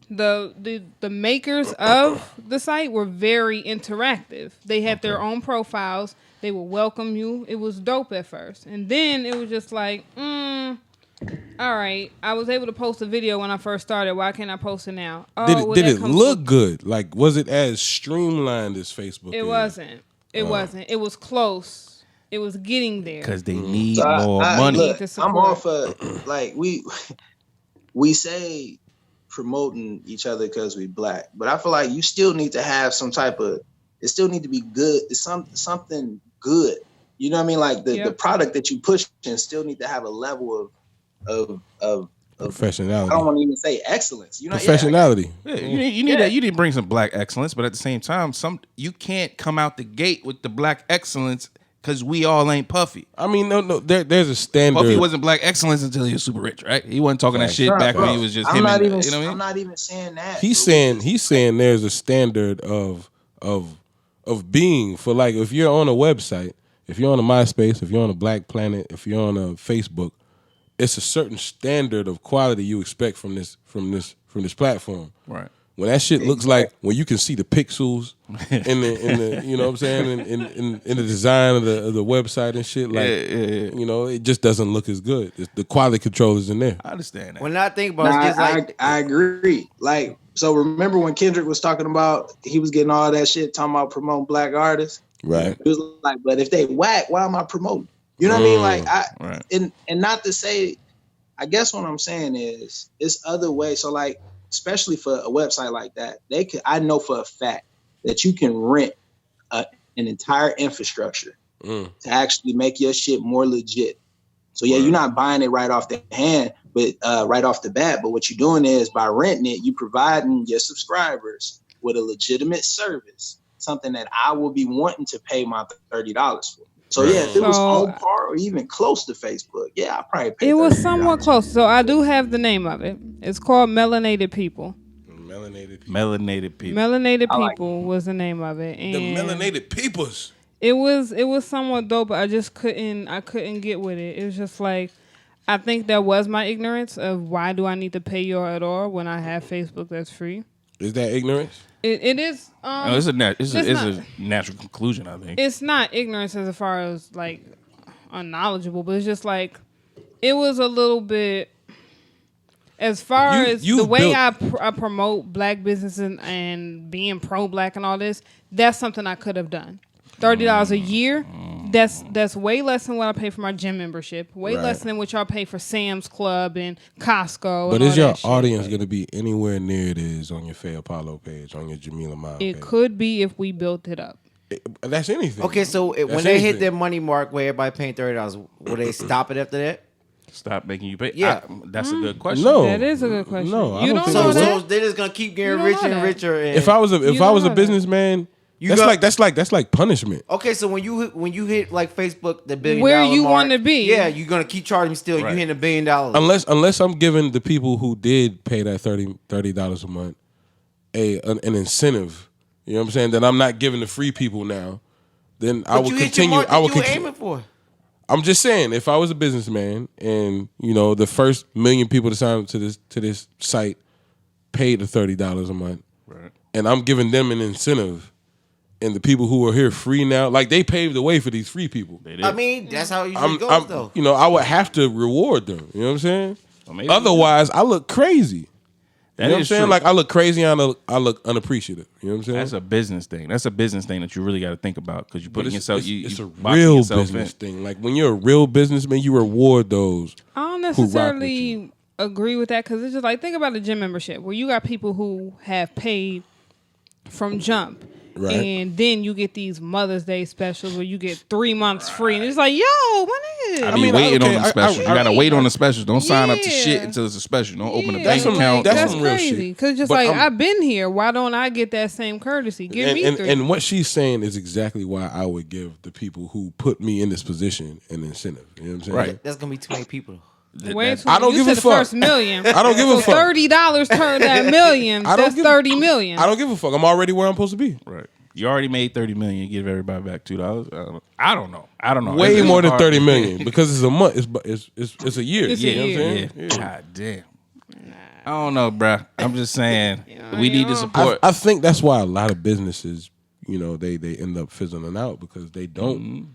The makers of the site were very interactive. They had their own profiles. They would welcome you. It was dope at first, and then it was just like, all right. I was able to post a video when I first started. Why can't I post it now? Oh, well, Did that it comes look with- good? Like, was it as streamlined as Facebook? It is? wasn't. It wasn't. It was close. It was getting there. Because they need So more money. Look, to I'm support. all for like we say promoting each other because we black, but I feel like you still need to have some type of. It still need to be good. It's something good. You know what I mean? Like the product that you push and still need to have a level of Professionality. I don't want to even say excellence. You know, Professionality. Yeah, you need that. You need to bring some black excellence, but at the same time, you can't come out the gate with the black excellence because we all ain't Puffy. I mean, no. There's a standard. Puffy wasn't black excellence until he was super rich, right? He wasn't talking that shit back when he was just I'm him. not And, even. you know what I I'm mean? not even saying that. He's saying there's a standard of being for, like, if you're on a website, if you're on a MySpace, if you're on a Black Planet, if you're on a Facebook, it's a certain standard of quality you expect from this platform. Right. When that shit looks like when you can see the pixels in the you know what I'm saying in the design of the website and shit, like you know, it just doesn't look as good. The quality control is in there. I understand that. When I think about it, it's just like I agree. Like, so remember when Kendrick was talking about he was getting all that shit talking about promoting black artists? Right. It was like, but if they whack, why am I promoting? You know what I mean? Like and not to say, I guess what I'm saying is it's other ways. So like, especially for a website like that, I know for a fact that you can rent an entire infrastructure to actually make your shit more legit. So yeah, you're not buying it right off the hand, but right off the bat. But what you're doing is by renting it, you providing your subscribers with a legitimate service, something that I will be wanting to pay my $30 for. So yeah, if it was on par or even close to Facebook, yeah, I probably paid. It was somewhat close. So I do have the name of it. It's called Melanated People. Melanated People. Melanated People was the name of it. And the Melanated Peoples. It was somewhat dope, but I just couldn't get with it. It was just like, I think that was my ignorance of why do I need to pay you at all when I have Facebook that's free. Is that ignorance? It is. No, it's a natural conclusion, I think. It's not ignorance as far as like unknowledgeable, but it's just like it was a little bit. As far as the way I promote black businesses and being pro-black and all this, that's something I could have done. $30 a year, that's way less than what I pay for my gym membership. Way less than what y'all pay for Sam's Club and Costco. But and is your all that audience going to be anywhere near it is on your Faye Apollo page, on your Jamila Miles page? It could be if we built it up. That's anything. Okay, so when they hit their money mark where everybody paying $30, will they stop it after that? Stop making you pay? Yeah. That's a good question. No. That is a good question. No, I you don't don't think know so. that? So they're just gonna keep getting You don't richer know and that. richer. And If I was a businessman, that's like punishment. okay, so when you hit like Facebook, the $1 billion Where you mark, wanna be. yeah, you're gonna keep charging me still. You hitting $1 billion. Unless I'm giving the people who did pay that $30 a month an incentive. You know what I'm saying? That I'm not giving the free people now. Then I will continue. I will continue. Aiming for. I'm just saying, if I was a businessman and you know the first 1 million people to sign up to this site paid the $30 a month, and I'm giving them an incentive, and the people who are here free now, like they paved the way for these free people. I mean, that's how it usually goes, though. You know, I would have to reward them. You know what I'm saying? Well, Otherwise, I look crazy. That you know what I'm is saying? true. Like I look crazy and I look unappreciative. You know what I'm saying? That's a business thing. That's a business thing that you really got to think about because you're putting yourself. It's a boxing real yourself business in. thing. Like when you're a real businessman, you reward those. I don't who rock with necessarily you. agree with that because it's just like, think about a gym membership where you got people who have paid from jump. Right. And then you get these Mother's Day specials where you get 3 months free. And it's like, yo, what is it? I mean, waiting on the specials. You gotta wait on the specials. Don't sign up to Yeah. shit until it's a special. Don't open a Yeah, bank some- account. that's That's some real crazy. shit. Because just But like, I'm- I've been here. Why don't I get that same courtesy? Give me three. And what she's saying is exactly why I would give the people who put me in this position an incentive. You know what I'm saying? Right. That's gonna be too many people. Way too I don't you give said a the fuck. first million. I don't give a So fuck. $30 turned that million. I don't That's give- 30 million. I don't give a fuck. I'm already where I'm supposed to be. Right. You already made $30 million. You give everybody back $2. I don't know. Way It's more than hard. 30 million because it's a month. It's a year. It's a you know what I'm year. saying? God damn. I don't know, bruh. I'm just saying we need to support. I think that's why a lot of businesses, you know, they end up fizzling out because they don't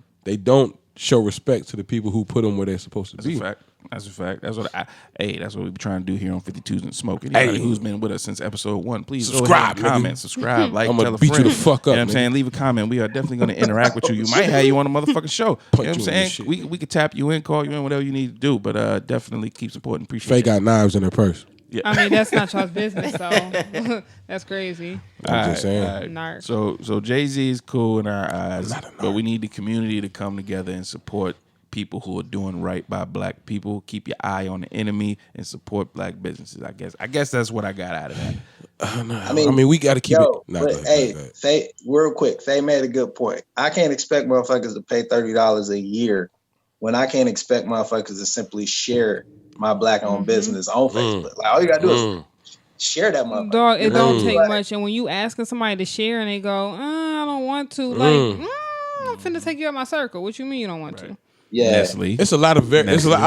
show respect to the people who put them where they're supposed to That's be. a fact. That's a fact. That's what we be trying to do here on 52s and Smoking. Anybody who's been with us since episode 1, please Subscribe, go ahead and comment, nigga. subscribe, like, I'm tell gonna a beat friend. you the fuck up, You know what I'm nigga. saying? Leave a comment. We are definitely going to interact with you. You might have you on a motherfucking show. You know what I'm you in saying? this shit. We could tap you in, call you in, whatever you need to do. But definitely keep supporting. Appreciate Faye it. got knives in her purse. I mean, that's not y'all's business, so that's crazy. I'm just saying. All right. Narc. So Jay-Z is cool in our eyes, but we need the community to come together and support people who are doing right by black people. Keep your eye on the enemy and support black businesses. I guess that's what I got out of that. I mean, we got to keep it. Nah, but go ahead, hey, go ahead. Faye, real quick, Faye made a good point. I can't expect motherfuckers to pay $30 a year when I can't expect motherfuckers to simply share my black-owned business on Facebook. Like all you gotta do is share that motherfucker. Dog, it You know? don't take Like, much. And when you asking somebody to share and they go, I don't want to, like, I'm finna take you out my circle. What you mean you don't want to? Yeah. Nestle. It's a lot of I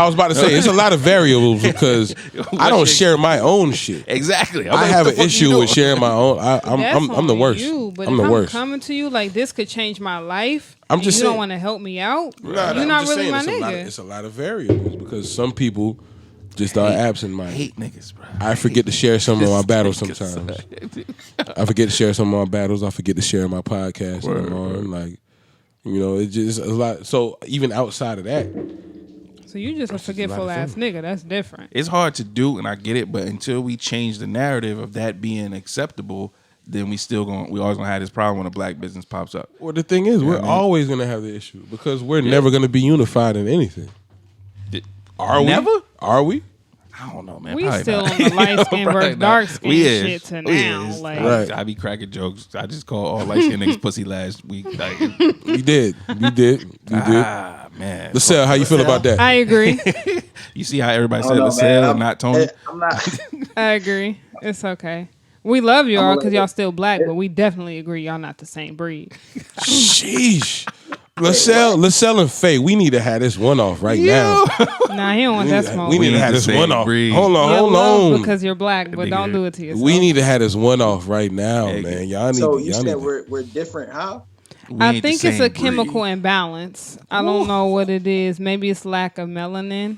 was about to say it's a lot of variables because I don't share my own shit. Exactly. I have an issue with sharing my own. I'm the worst. But I'm if the worst. I'm coming to you like this could change my life, I'm just you saying, don't want to help me out. Nah, You're I'm not just really saying my nigga. it's a lot of variables because some people just are absent-minded. Hate niggas, bro. I forget to share some of my battles sometimes. I forget to share some of my battles. I forget to share my podcast. Like, you know, it's just a lot. So even outside of that, So you just a forgetful ass nigga. That's different. It's hard to do, and I get it, but until we change the narrative of that being acceptable, then we always gonna have this problem when a black business pops up. well, the thing is, we're always gonna have the issue because we're never gonna be unified in anything. Are we? Never? Are we? I don't know, man. We Probably still not. on the light skin Probably versus not. dark skin We shit to We now. is. Like, Right. I be cracking jokes. I just called all light skinned niggas pussy last week. Like, You did. You did. man. LaSalle, how you feel about that? I agree. You see how everybody I said don't know, LaSalle man. and not Tony? I'm not. I agree. It's okay. We love y'all gonna because let y'all still black, but we definitely agree y'all not the same breed. Sheesh. LaSalle and Faye, we need to have this one off right now. Nah, he don't want that smoke. We need to have this the one same off. breed. Hold on, You're hold loved on. because you're black, but don't do it to yourself. We need to have this one off right now, man. Y'all need. So you y'all said need we're different. How? We I ain't the think it's same a chemical breed. imbalance. I don't know what it is. Maybe it's lack of melanin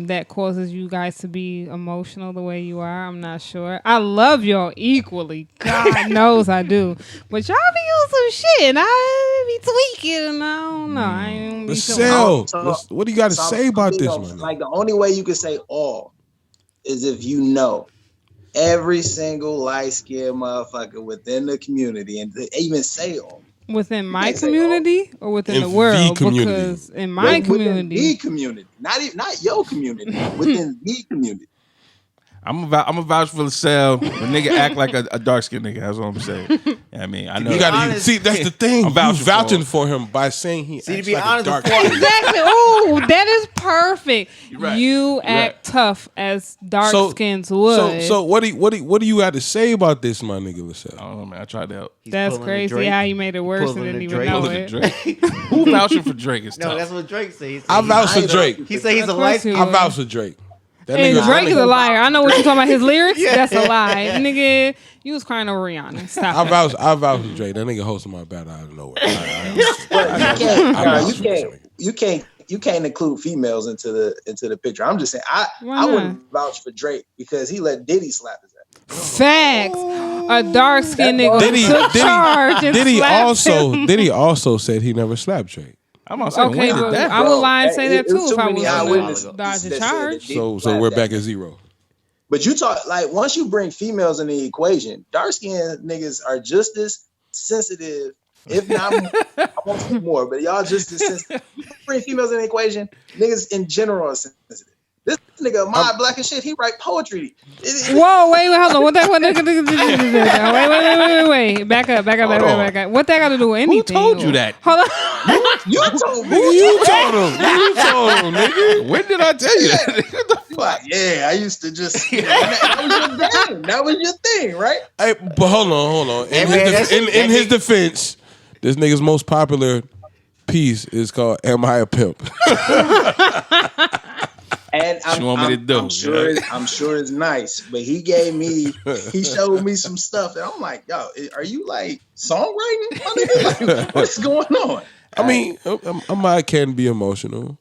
that causes you guys to be emotional the way you are. I'm not sure. I love y'all equally. God knows I do. But y'all be on some shit. And I be tweaking and I don't know. I ain't be feeling LaSalle, what do you got to say about this, man? Like the only way you can say all is if you know every single light skinned motherfucker within the community, and to even say all. within my can't say community or within In the world? the community. Because in my Within community, the community, not your community, within the community. I'm a vouch for LaSalle. When nigga act like a dark skinned nigga, that's what I'm saying. I mean, I know. You got to honest- see. That's the thing. I'm You vouching vouching for for him by saying he. See, to acts be like honest, a dark. before- exactly. Oh, that is perfect. right. You You're act tough as dark So- skins would. So what do you got to say about this, my nigga LaSalle? I don't know, man. I tried to help. He's That's pulling the crazy Drake. how you made it worse and pulling didn't the even Drake. know Pulling it. the Drake. Who vouching for Drake is No, tough. that's what Drake says. I vouch for Drake. He said he's a Of light course you skin. I vouch for Drake. That And nigga- Drake is a liar. I know what you're talking about. His lyrics? Yeah. That's a lie. Nigga, you was crying over Rihanna. Stop I it. vouch for Drake. That nigga hosting my battle out of nowhere. You can't include females into the picture. I'm just saying Why I not? wouldn't vouch for Drake because he let Diddy slap his ass. Facts. A dark skinned nigga Diddy- took charge and slapped him. Diddy also said he never slapped Drake. I'm not saying Okay, when did but that, I bro? would lie and say that It was too too if I many was eyewitnesses dodge that a said that charge. Diddy So slapped we're that back nigga. at zero. But you talk like once you bring females in the equation, dark skinned niggas are just as sensitive, if not more. I won't say more, but y'all just as sensitive. You bring females in the equation, niggas in general are sensitive. This nigga, my black and shit, he write poetry. Whoa, wait, hold on. What that? Wait. Back up. What that got to do with anything? Who told you that? Hold on. You told me. You told him, nigga. When did I tell you that? What the You like, yeah, I used to just. That was your thing. That was your thing, right? Hey, but hold on. Hey, man, that's- In his defense, this nigga's most popular piece is called "Am I a Pimp?" And What you want me to do? I'm sure it's nice, but he showed me some stuff, and I'm like, yo, are you like songwriting? My nigga? Like, what's going on? I mean, I might can be emotional.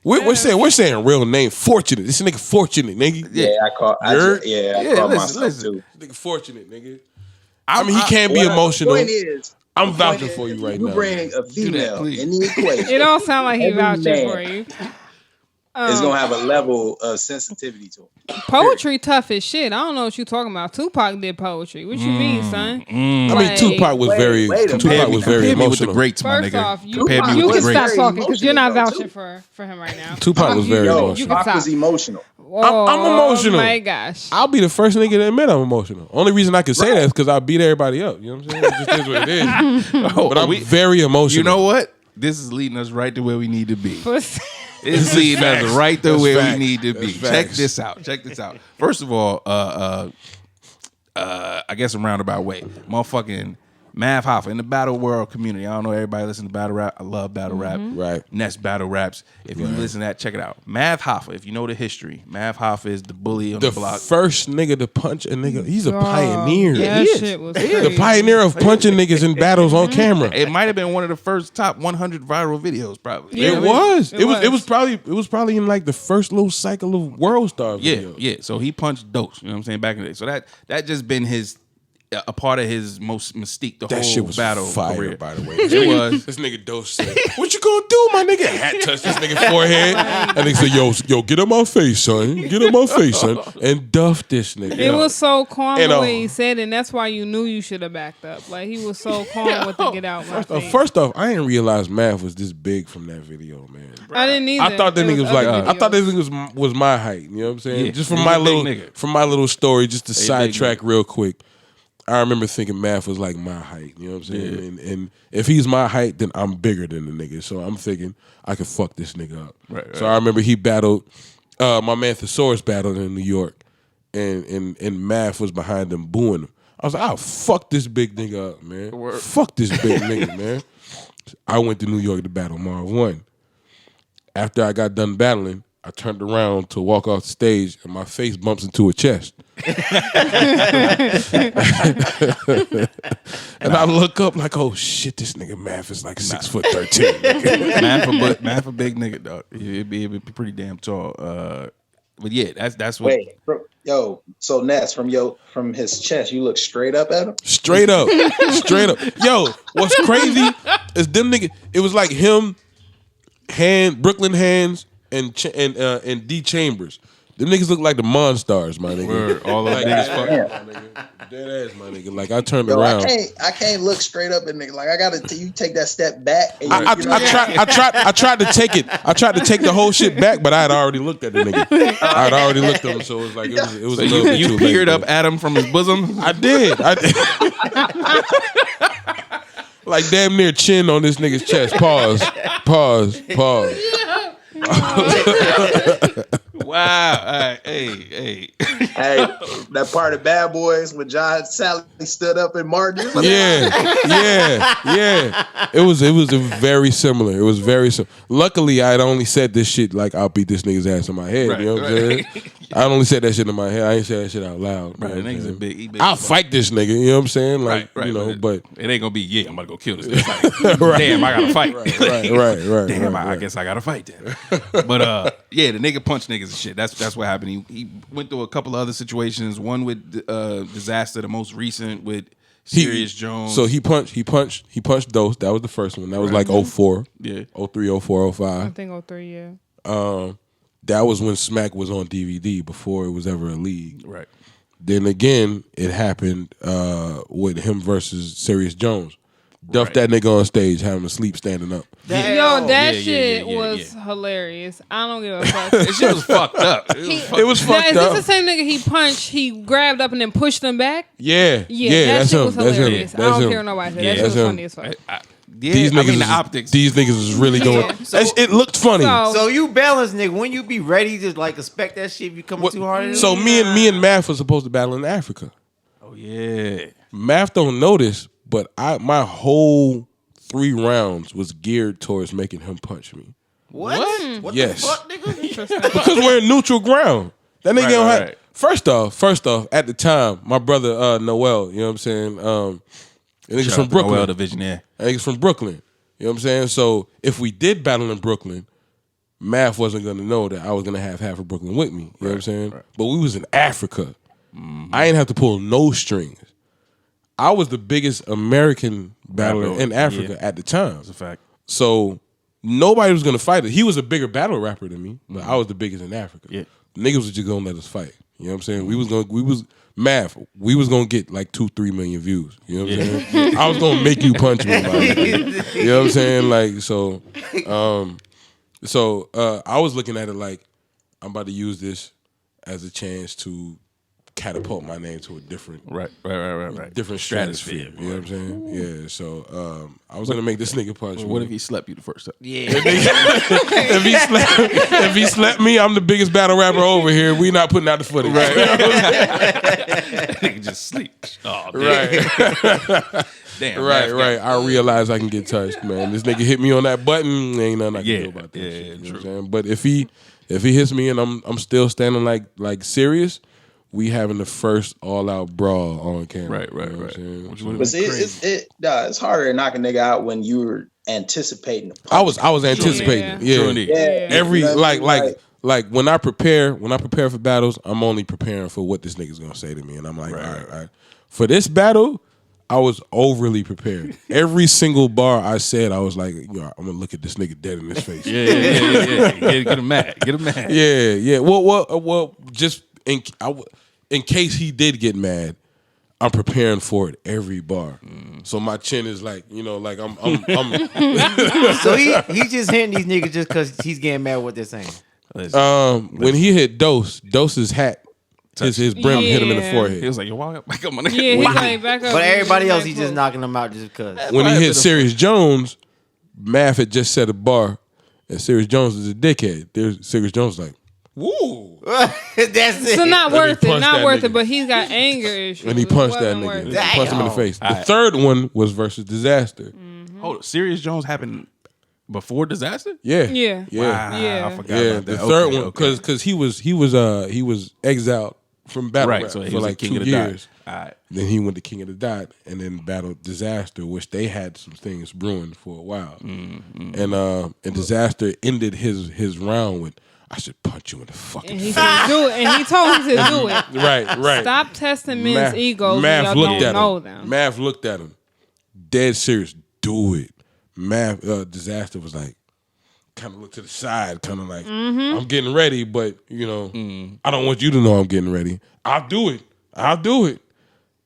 We're saying real name. Fortunate. This nigga fortunate, nigga. Yeah, I called listen, myself too. This nigga fortunate, nigga. I mean, he can be Well, emotional. The point is, I'm vouching for you right you now. bring a female please. in the equation. It don't sound like he Every vouching man for you. is gonna have a level of sensitivity to him. Poetry tough as shit. I don't know what you talking about. Tupac did poetry. What you mean, son? I mean, Like, Tupac was very wait a minute. Tupac was very Compare me with the emotional. greats, my First nigga. off, you Compare me Tupac can with the was stop greats. very talking because you're not emotional, vouching though, for him right now. Tupac was very Yo, emotional. You can Tupac was stop. emotional. I'm emotional. Oh my gosh. I'll be the first nigga to admit I'm emotional. Only reason I can say that is because I beat everybody up. You know what I'm saying? It just is what it is. But I'm very emotional. You know what? This is leading us right to where we need to be. Pussy. It's leading us facts. right to That's where facts. we need to be. That's Check facts. this out. Check this out. First of all, I guess a roundabout way. Motherfucking Math Hoffa in the battle world community. I don't know everybody listen to battle rap. I love battle rap. Right. Ness battle raps. If you listen to that, check it out. Math Hoffa. If you know the history, Math Hoffa is the bully on the block. The first nigga to punch a nigga. He's a pioneer. That he is. shit was The pioneer of punching niggas in battles on camera. It might have been one of the first top 100 viral videos, probably. Yeah. It was. It It was. was probably in like the first little cycle of World Star videos. Yeah. So he punched Dose. You know what I'm saying? Back in the day. So that just been a part of his most mystique. The That whole shit was battle fire, career. by the way. It was. This nigga Dose said, "What you gonna do, my nigga?" Hat touched this nigga forehead. And nigga said, "Yo, get on my face, son. Get on my face, son." And duffed this nigga. It was so calm And, the way he said it, and that's why you knew you should have backed up. Like, he was so calm with the get out my face. First off, I didn't realize Math was this big from that video, man. I didn't either. I thought that It nigga was like, other I thought that videos. nigga was my height. You know what I'm saying? Yeah, Just he from was my a big little nigga. story, just to He a big sidetrack nigga. real quick. I remember thinking Math was like my height. You know what I'm saying? And if he's my height, then I'm bigger than the nigga. So I'm thinking I could fuck this nigga up. Right. So I remember he battled my man Thesaurus battled in New York, and Math was behind him booing him. I was like, I'll fuck this big nigga up, man. Fuck this big nigga, man. I went to New York to battle Marv 1. After I got done battling, I turned around to walk off the stage, and my face bumps into a chest. And I look up like, oh shit, this nigga Math is like 6'13". nigga. Man for big nigga, dog. It'd be pretty damn tall. But yeah, that's what. Wait, so Ness, from his chest, you look straight up at him? Straight up. Yo, what's crazy is them nigga. It was like him, Brooklyn Hands, and D Chambers. Them niggas look like the Monstars, my nigga. Word, all of niggas fuck. My nigga. Dead ass, my nigga. Like I turned Yo, around. I can't look straight up at nigga. Like I gotta you take that step back. And I tried to take it. I tried to take the whole shit back, but I had already looked at the nigga. I had already looked at him, so it was like it was So a little bit you too peered late, up but- at him from his bosom. I did. Like damn near chin on this nigga's chest. Pause. Wow. All right. Hey. Hey, that part of Bad Boys when John Sally stood up and Martin. Yeah. It was very similar. It was very similar. Luckily, I had only said this shit like I'll beat this nigga's ass in my head. Right, you know what I'm saying? I only said that shit in my head. I ain't said that shit out loud. Right, you the know what I'm nigga's a saying? big. He big I'll as fuck. fight this nigga. You know what I'm saying? Like Right. you know, but it ain't gonna be. Yeah, I'm about to go kill this nigga. Like, damn, I gotta fight. right. Damn, right. I guess I gotta fight then. But yeah, the nigga punched niggas and shit. That's what happened. He went through a couple of other situations. One with Disaster, the most recent with Serious Jones. So he punched Dose. That was the first one. That was like 04. Yeah. 03, 04, I 05. think 03, yeah. That was when Smack was on DVD before it was ever a league. Right. Then again, it happened with him versus Serious Jones. Duffed that nigga on stage, having him asleep standing up. Yo, that Yeah, shit yeah. was hilarious. I don't give a fuck. This shit was fucked up. It was Now, fucked is this up. the same nigga he punched, he grabbed up and then pushed him back? Yeah, Yeah, that that's shit him. was That's him. hilarious. That's I don't him. care what nobody said. Yeah, That shit was that's him. funny as fuck. Yeah, These niggas, the optics. These niggas was really going. It looked funny. So you balance, nigga. When you be ready to like expect that shit, if you coming too hard. So me and Math was supposed to battle in Africa. Oh yeah. Math don't know this, but my whole 3 rounds was geared towards making him punch me. What Yes. the fuck, nigga? Because we're in neutral ground. That nigga don't have. Right. First off, at the time, my brother Noel, you know what I'm saying? And niggas from Brooklyn. Well, the visionaire. And niggas from Brooklyn. You know what I'm saying? So if we did battle in Brooklyn, Math wasn't gonna know that I was gonna have half of Brooklyn with me. You know what I'm saying? right. But we was in Africa. I ain't have to pull no strings. I was the biggest American battler Rapper, in Africa yeah. at the time. That's a fact. So nobody was gonna fight it. He was a bigger battle rapper than me, but I was the biggest in Africa. Yeah. Niggas was just gonna let us fight. You know what I'm saying? We was gonna get like 2-3 million views. You know what I'm saying? I was gonna make you punch me. You know what I'm saying? Like so I was looking at it like I'm about to use this as a chance to catapult my name to a different Right. different stratosphere. You know what I'm saying? Yeah. So I was gonna make this nigga punch me. What if he slept you the first time? Yeah. if he slapped me, I'm the biggest battle rapper over here. We not putting out the footage. Right. Nigga just sleep. Oh, Right. damn. Right. I realize I can get touched, man. This nigga hit me on that button. Ain't nothing I can do about that shit. You know what I'm saying? But if he hits me and I'm still standing like serious, we having the first all out brawl on camera. Right. You know what I'm saying? But it's harder to knock a nigga out when you're anticipating. I was anticipating. Yeah. Every like when I prepare for battles, I'm only preparing for what this nigga's gonna say to me, and I'm like, all right. For this battle, I was overly prepared. Every single bar I said, I was like, I'm gonna look at this nigga dead in his face. Yeah. Get him mad. Yeah. Well, just in case he did get mad, I'm preparing for it every bar. So my chin is like, like I'm So he just hitting these niggas just because he's getting mad what they're saying. When he hit Dose's hat, his brim hit him in the forehead. He was like, yo, why back up my nigga? Yeah, he like back up. But everybody else, he's just knocking them out just because. When he hit Serious Jones, Math had just set a bar, and Serious Jones is a dickhead. Serious Jones was like, woo. That's it. So not worth it. Not worth nigga. it. But he's got anger issues. And he punched that Wasn't worth nigga. it. He punched him in the face. The Alright. third one was versus Disaster. Hold on. Serious Jones happened before Disaster? Yeah. Yeah. Wow, Yeah. I forgot Yeah, about that. the third Okay, one okay. because he was exiled from battle Right, rap so he for was like the 2 king of the years. dot. All right. Then he went to King of the Dot and then battled Disaster, which they had some things brewing for a while. And Disaster ended his round with, "I should punch you in the fucking And he face." said do it. And he told him to do it. Right. Stop testing men's egos when y'all looked don't at know him. them. Math looked at him, dead serious. Do it. Math Disaster was like, kind of looked to the side, kind of like, I'm getting ready, but I don't want you to know I'm getting ready. I'll do it.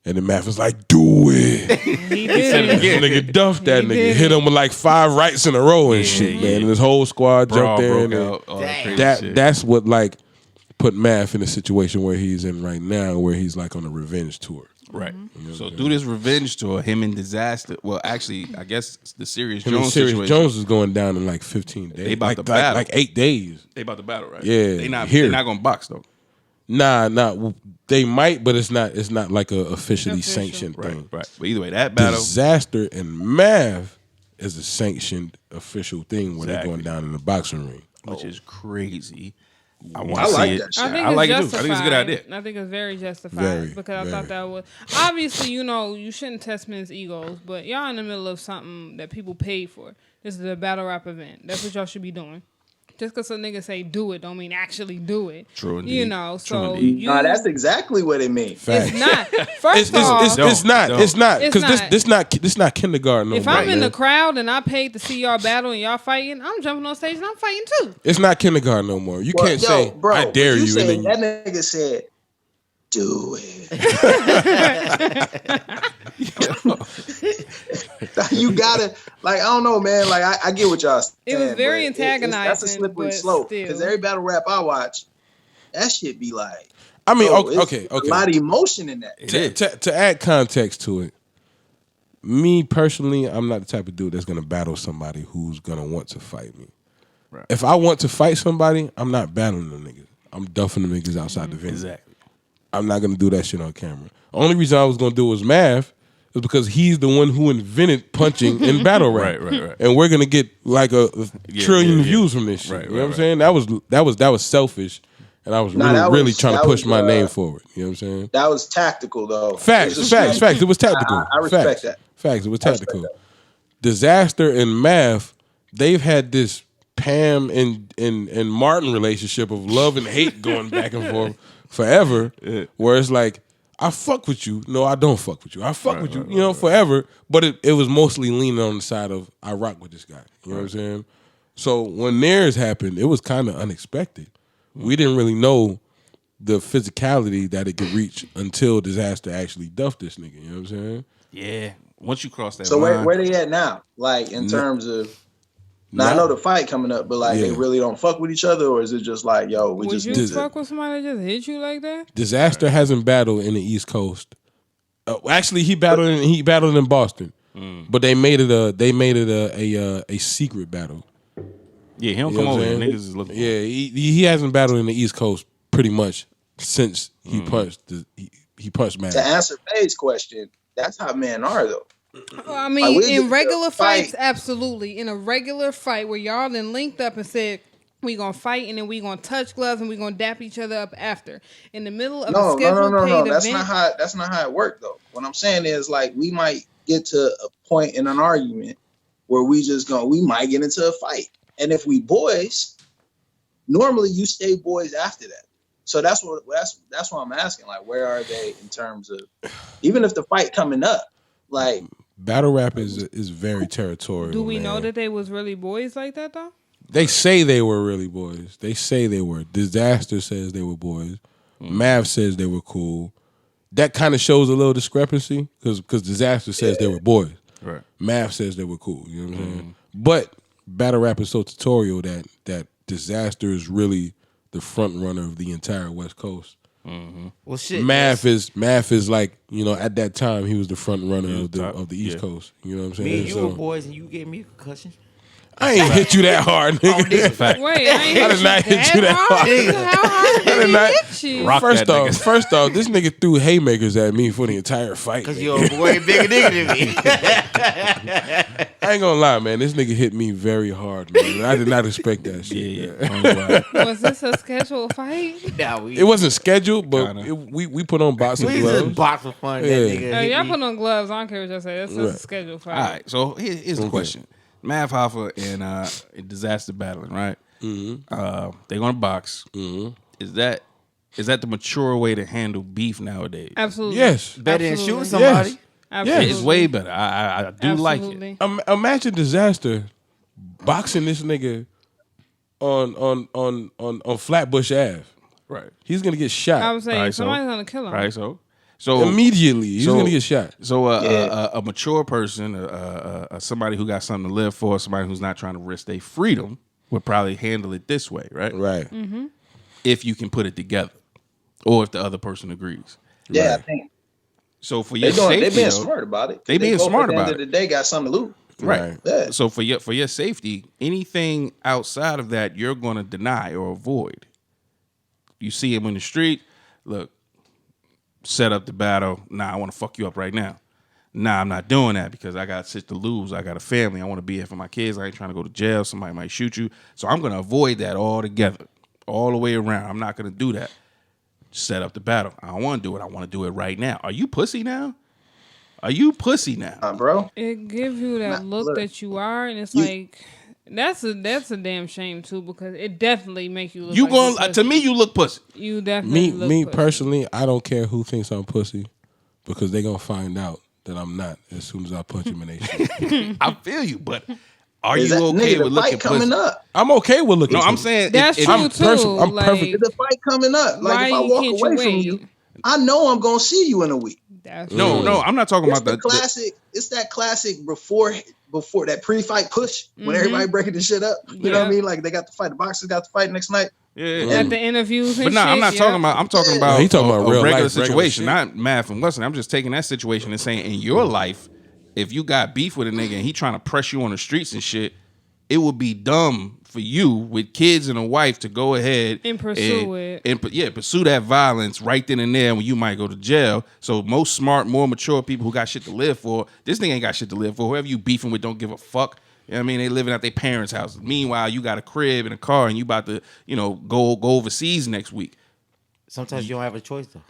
And then Math was like, do it. He did it. Nigga duffed that He nigga. did Hit it. him with like 5 rights in a row and shit, man. And his whole squad Brawl jumped in. broke And out. All that crazy shit. that's what like put Math in the situation where he's in right now, where he's like on a revenge tour. Right. So do this revenge tour, him and Disaster. Well, actually, I guess the Serious Him and Jones Serious situation. Jones is going down in like 15 days. They about to battle. like 8 days. They about to battle, right? Yeah, They not here. They're not gonna box though. Nah. They might, but it's not like a officially Official. sanctioned thing. Right. But either way, that battle. Disaster and Mav is a sanctioned official thing where Exactly. they're going down in the boxing ring. Which is crazy. I want I to see like it. that shit. I think I it's like it too. justified. I think it's a good idea. I think it's very justified Very, because I thought very. that was obviously you shouldn't test men's egos, but y'all in the middle of something that people paid for. This is a battle rap event. That's what y'all should be doing. Just because a nigga say do it, don't mean actually do it. True indeed. You know, True so indeed. you. Nah, that's exactly what it means. Facts. It's not. First off, It's not It's because not. this not kindergarten. if no more, I'm in man. the crowd and I paid to see y'all battle and y'all fighting, I'm jumping on stage and I'm fighting too. It's not kindergarten no more. You Well, can't yo, say bro, I dare you. you. Said, And then that nigga said, "Do it." You gotta I don't know, man. Like I get what y'all saying. It was very but that's a antagonizing, slippery but slope. still. Because every battle rap I watch, that shit be like. I mean, bro, okay. A lot of emotion in that. To add context to it, me personally, I'm not the type of dude that's gonna battle somebody who's gonna want to fight me. Right. If I want to fight somebody, I'm not battling them niggas. I'm duffing them niggas outside the venue. Exactly. I'm not gonna do that shit on camera. Only reason I was gonna do it was Math is because he's the one who invented punching in battle rap. Right. And we're gonna get like a trillion yeah. views from this shit. Right, you know what I'm right. saying? That was selfish, and I was Nah, really that trying to was, push my name forward. You know what I'm saying? That was tactical though. Facts. It was tactical. I respect Facts. that. Facts. It was I respect tactical. that. Disaster and Math, they've had this Pam and Martin relationship of love and hate going back and forth forever. Where it's like, I fuck with you. No, I don't fuck with you. I fuck with you, forever. But it was mostly leaning on the side of I rock with this guy. You know what I'm saying? So when theirs happened, it was kind of unexpected. We didn't really know the physicality that it could reach until Disaster actually duffed this nigga. You know what I'm saying? Yeah. Once you cross that So line. where they at now? Like in terms of Now I know the fight coming up, but like they really don't fuck with each other, or is it just like, yo, we Would just you fuck with somebody that just hit you like that? Disaster hasn't battled in the East Coast. Actually, he battled in Boston, but they made it a secret battle. Yeah, he don't come over here. Niggas is looking. Yeah, he hasn't battled in the East Coast pretty much since he punched Matt. To answer Page's question, that's how men are though. Well, I mean, like, in regular fights, absolutely. In a regular fight where y'all then linked up and said, we gonna fight and then we gonna touch gloves and we gonna dap each other up after. In the middle of a scheduled paid event. That's not how it worked though. What I'm saying is like we might get to a point in an argument where we might get into a fight. And if we boys, normally you stay boys after that. So that's what I'm asking. Like, where are they in terms of even if the fight coming up, like battle rap is very territorial. Do we know that they was really boys like that though? They say they were really boys. They say they were. Disaster says they were boys. Mav says they were cool. That kind of shows a little discrepancy because Disaster says they were boys. Right. Mav says they were cool. You know what I'm saying? But battle rap is so tutorial that Disaster is really the front runner of the entire West Coast. Well, shit. Math is like, you know, at that time he was the front runner of the East Coast. You know what I'm saying? Me and you were boys, and you gave me a concussion. I ain't hit you that hard, nigga. That's a fact. Wait, I did not hit you that hard. How hard did he hit you? Rock First that nigga. first off, this nigga threw haymakers at me for the entire fight. Because nigga. you're a way bigger nigga than me. I ain't gonna lie, man. This nigga hit me very hard, man. I did not expect that shit. Yeah. Was this a scheduled fight? Nah, It wasn't scheduled, but we put on boxing we gloves. just box for fun. Yeah. That nigga hit Y'all me. put on gloves. I don't care what y'all say. That's a scheduled fight. All right. So here's the question: Mav Hoffa and Disaster battling, right? They're gonna box. Is that the mature way to handle beef nowadays? Absolutely. Yes. Better than Absolutely. shooting somebody. Yes. Absolutely. It's way better. I do like it. Imagine Disaster boxing this nigga on Flatbush Ave. Right. He's gonna get shot. I was saying Alright, somebody's gonna kill him. Right. So Immediately. He's gonna get shot. So a mature person, somebody who got something to live for, somebody who's not trying to risk their freedom, would probably handle it this way, right? Right. If you can put it together, or if the other person agrees. yeah, Right. I think So for your they safety, being though, smart about it. They being both smart at about the end of the day got something to lose. right? Yeah. So for your safety, anything outside of that, you're going to deny or avoid. You see him in the street, look, set up the battle. Nah, I want to fuck you up right now. Nah, I'm not doing that because I got shit to lose. I got a family. I want to be here for my kids. I ain't trying to go to jail. Somebody might shoot you. So I'm going to avoid that altogether, all the way around. I'm not going to do that. Set up the battle. I don't want to do it. I want to do it right now. Are you pussy now? Are you pussy now? Bro. It gives you that look that you are, and it's like that's a damn shame too because it definitely makes you look. You like going you're to me? You look pussy. You definitely look Me pussy. personally, I don't care who thinks I'm pussy because they gonna find out that I'm not as soon as I punch him in their shit. I feel you, but are Is you that, okay nigga, with the looking fight coming pussy? up? I'm okay with looking. No, I'm pussy. saying That's if true I'm too. I'm like, perfect. Is the fight coming up? Like why if I you walk can't away you from wait? you, I know I'm gonna see you in a week. That's no, I'm not talking It's about the classic. It's that classic before that pre-fight push when everybody breaking the shit up. You know what I mean? Like they got the fight. The boxers got the fight next night. Yeah. at the interviews. But And no, I'm shit, not talking about. I'm talking about. he talking about a real regular life, regular situation, shit. not math and Weston. I'm just taking that situation and saying, in your life, if you got beef with a nigga and he trying to press you on the streets and shit, it would be dumb for you with kids and a wife to go ahead And pursue it. and pursue that violence right then and there when you might go to jail. So most smart, more mature people who got shit to live for, this thing ain't got shit to live for. Whoever you beefing with don't give a fuck. You know what I mean? They living at their parents' houses. Meanwhile, you got a crib and a car and you about to, go overseas next week. Sometimes you don't have a choice though.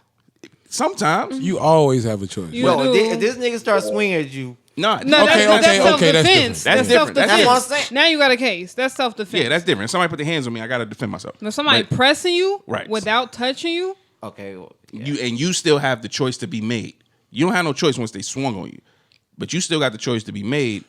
Sometimes. You always have a choice. You Well, do. if this nigga start swinging at you, No, No, Okay, that's okay, self-defense. that's different. That's different. That's that's what I'm saying. Now you got a case. That's self-defense. Yeah, that's different. If somebody put their hands on me, I got to defend myself. Now somebody But pressing you Right. without touching you. Okay, well, yeah. you still have the choice to be made. You don't have no choice once they swung on you, but you still got the choice to be made.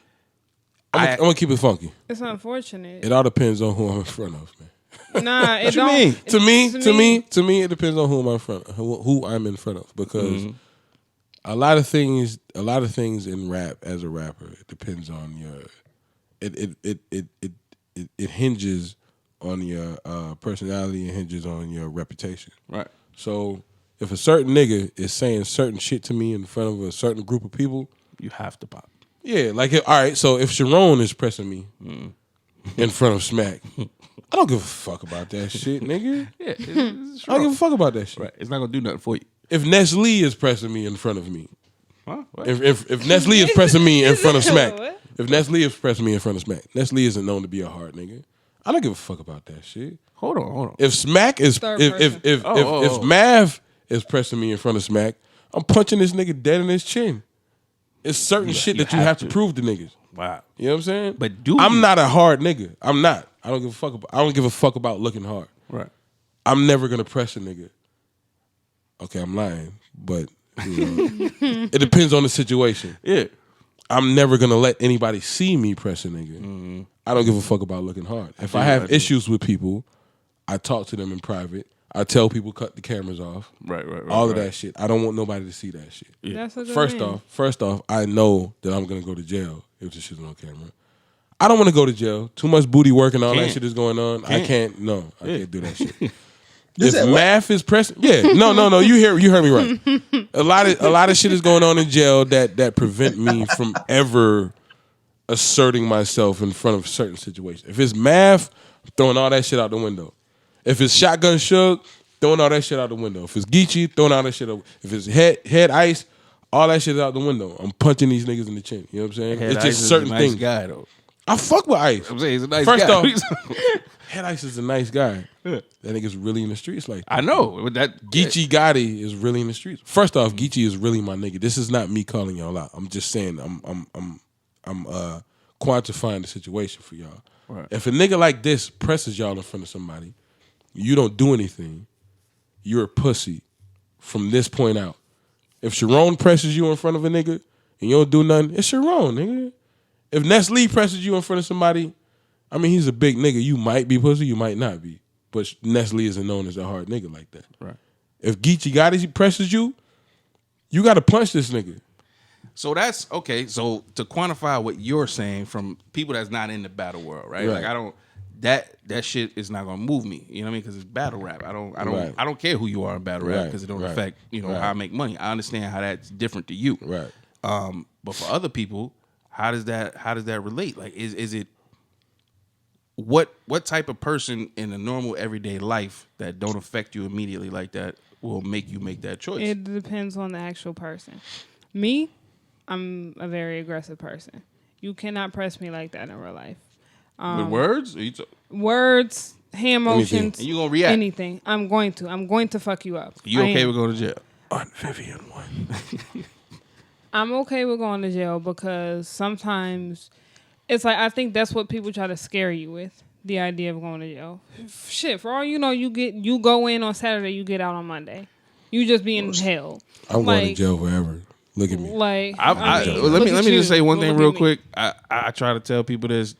I'm gonna keep it funky. It's unfortunate. It all depends on who I'm in front of, man. Nah, it What you don't. mean? To me, it depends on who I'm in front of, who I'm in front of, because a lot of things in rap as a rapper, it depends on it hinges on your personality and hinges on your reputation. Right. So if a certain nigga is saying certain shit to me in front of a certain group of people, You have to pop. yeah, like all right. So if Sharon is pressing me in front of Smack, I don't give a fuck about that shit, nigga. Yeah, I don't give a fuck about that shit. Right. It's not gonna do nothing for you. If Nestle is pressing me in front of me, Huh? What? if Nestle is pressing me in front of Smack, What? if Nestle is pressing me in front of Smack, Nestle isn't known to be a hard nigga. I don't give a fuck about that shit. Hold on. If Smack is Third if Mav is pressing me in front of Smack, I'm punching this nigga dead in his chin. It's certain shit you that you have have to to. prove to niggas. Wow. You know what I'm saying? But I'm not a hard nigga. I'm not. I don't give a fuck about. I don't give a fuck about looking hard. Right. I'm never gonna press a nigga. Okay, I'm lying, but you know, it depends on the situation. Yeah. I'm never gonna let anybody see me press a nigga. I don't give a fuck about looking hard. If I have issues with people, I talk to them in private. I tell people cut the cameras off. Right. All of that shit. I don't want nobody to see that shit. That's a good First off, I know that I'm gonna go to jail if this shit's on camera. I don't want to go to jail. Too much booty work and all that shit is going on. I can't. No, I can't do that shit. If math is pressing, no. You heard me right. A lot of shit is going on in jail that prevent me from ever asserting myself in front of certain situations. If it's math, I'm throwing all that shit out the window. If it's Shotgun Suge, throwing all that shit out the window. If it's Geechee, throwing all that shit out. If it's head ice, all that shit is out the window. I'm punching these niggas in the chin. You know what I'm saying? Head It's Ice just is certain a nice things. guy though. I fuck with Ice. I'm saying he's a nice First guy. off, Head Ice is a nice guy. That nigga's really in the streets like that. I know. With that Geechee Gotti is really in the streets. First off, Geechee is really my nigga. This is not me calling y'all out. I'm just saying I'm quantifying the situation for y'all. Right. If a nigga like this presses y'all in front of somebody, you don't do anything, you're a pussy from this point out. If Sharon presses you in front of a nigga and you don't do nothing, it's Sharon, nigga. If Nestle presses you in front of somebody, I mean, he's a big nigga. You might be pussy, you might not be. But Nestle isn't known as a hard nigga like that. Right. If Geechee Gotti presses you, you got to punch this nigga. So that's okay. So to quantify what you're saying from people that's not in the battle world, right? Right. Like I don't that shit is not gonna move me. You know what I mean? Because it's battle rap. I don't care who you are in battle rap because it don't affect how I make money. I understand how that's different to you. Right. But for other people, how does that relate? Like is it what type of person in a normal everyday life that don't affect you immediately like that will make you make that choice? It depends on the actual person. Me, I'm a very aggressive person. You cannot press me like that in real life. With words? Or Words, hand motions, and you gonna react? anything. I'm going to fuck you up. You okay with going to jail? Aunt Vivian one. I'm okay with going to jail because sometimes it's like I think that's what people try to scare you with. The idea of going to jail. Shit, for all you know, you go in on Saturday, you get out on Monday. You just be in hell. I'm going to jail forever. Look at me. Like let me just say one thing real quick. I try to tell people this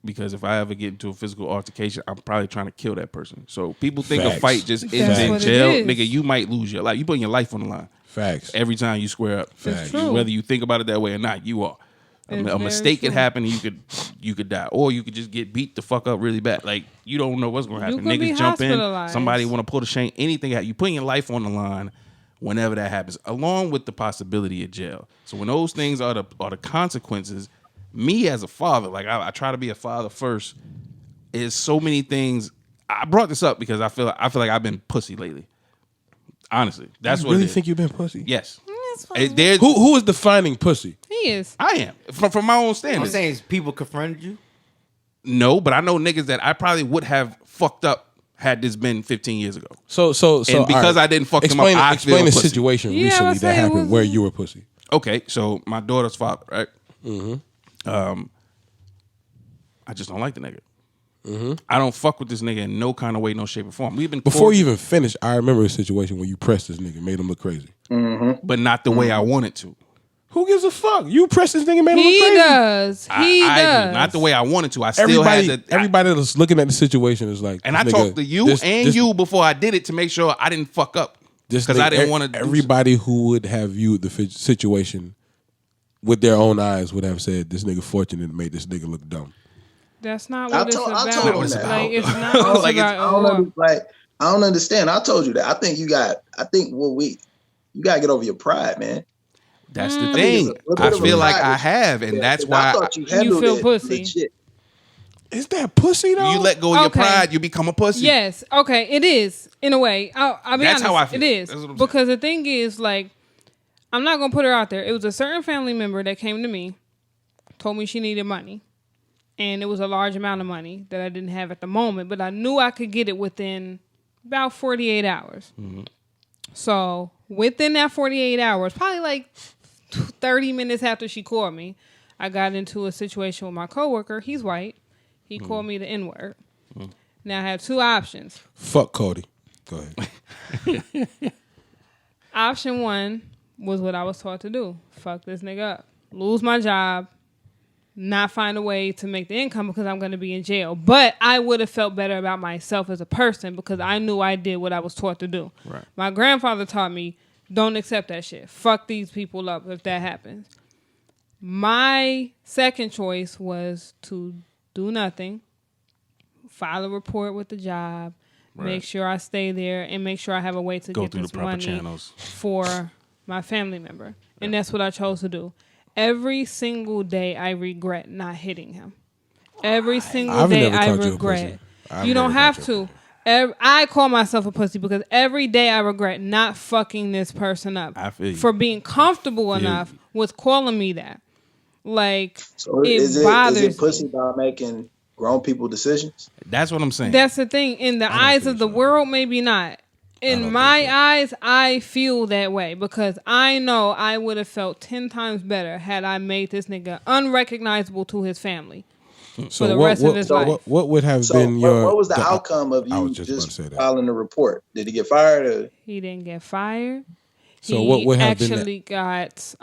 because if I ever get into a physical altercation, I'm probably trying to kill that person. So people think a fight just ends in jail. Nigga, you might lose your life. You putting your life on the line. Facts. Every time you square up. Facts. Whether you think about it that way or not, you are. A mistake could happen and you could die. Or you could just get beat the fuck up really bad. Like, you don't know what's going to happen. Niggas jump in. Somebody want to pull the chain. Anything. You putting your life on the line whenever that happens, along with the possibility of jail. So when those things are the consequences, me as a father, like I try to be a father first, is so many things. I brought this up because I feel like I've been pussy lately. Honestly. That's what it is. You really think you've been pussy? Yes. Who is defining pussy? He is. I am. From my own standards. I'm saying people confronted you? No, but I know niggas that I probably would have fucked up had this been 15 years ago. So and because I didn't fuck them up, I explain feel the pussy. situation recently that happened where you were pussy. Okay, so my daughter's father, right? Mm-hmm. I just don't like the nigga. Mm-hmm. I don't fuck with this nigga in no kind of way, no shape or form. We've been before you even finished. I remember a situation where you pressed this nigga, made him look crazy, but not the way I wanted to. Who gives a fuck? You pressed this nigga, made him look He crazy. does. He does. Do. Not the way I wanted to. I still had to. Everybody that's looking at the situation is like, and I talked to you you before I did it to make sure I didn't fuck up because I didn't want to. Everybody who would have viewed the situation with their own eyes, would have said, "This nigga fortunate to make this nigga look dumb." That's not what it's about. I told him that. Like, it's not what it's about. I don't understand. I told you that. I think you gotta get over your pride, man. That's the thing. I feel like I have, and that's why I thought you feel pussy. Legit. Is that pussy though? You let go of your pride, you become a pussy. Yes. Okay. It is in a way. I'll be honest. How I feel. It is because the thing is, like, I'm not gonna put her out there. It was a certain family member that came to me, told me she needed money, and it was a large amount of money that I didn't have at the moment, but I knew I could get it within about 48 hours. Mm-hmm. So within that 48 hours, probably like 30 minutes after she called me, I got into a situation with my coworker. He's white. He called me the N-word. Now I have two options. Fuck Cody. Go ahead. Option one was what I was taught to do. Fuck this nigga up. Lose my job. Not find a way to make the income because I'm going to be in jail. But I would have felt better about myself as a person because I knew I did what I was taught to do. Right. My grandfather taught me, don't accept that shit. Fuck these people up if that happens. My second choice was to do nothing, file a report with the job, make sure I stay there, and make sure I have a way to get this money for my family member. And that's what I chose to do. Every single day I regret not hitting him. Every single day I regret. You don't have to. I call myself a pussy because every day I regret not fucking this person up. I feel you. For being comfortable enough with calling me that. Like, so it bothers me. Is it pussy about making grown people decisions? That's what I'm saying. That's the thing. In the eyes of the world, maybe not. In my eyes, I feel that way because I know I would have felt 10 times better had I made this nigga unrecognizable to his family for the rest of his life. What would have been your... What was the outcome of you just filing the report? Did he get fired? Or? He didn't get fired. So what would have been... He actually got...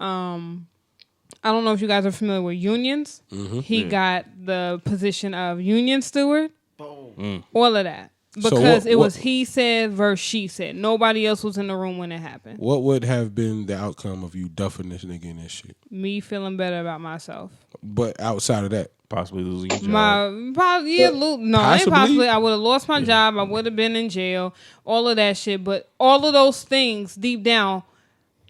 I don't know if you guys are familiar with unions. Mm-hmm. He got the position of union steward. All of that. Because it was he said versus she said. Nobody else was in the room when it happened. What would have been the outcome of you duffing this nigga in this shit? Me feeling better about myself. But outside of that? Possibly losing your job. Possibly. I would have lost my job. I would have been in jail. All of that shit. But all of those things deep down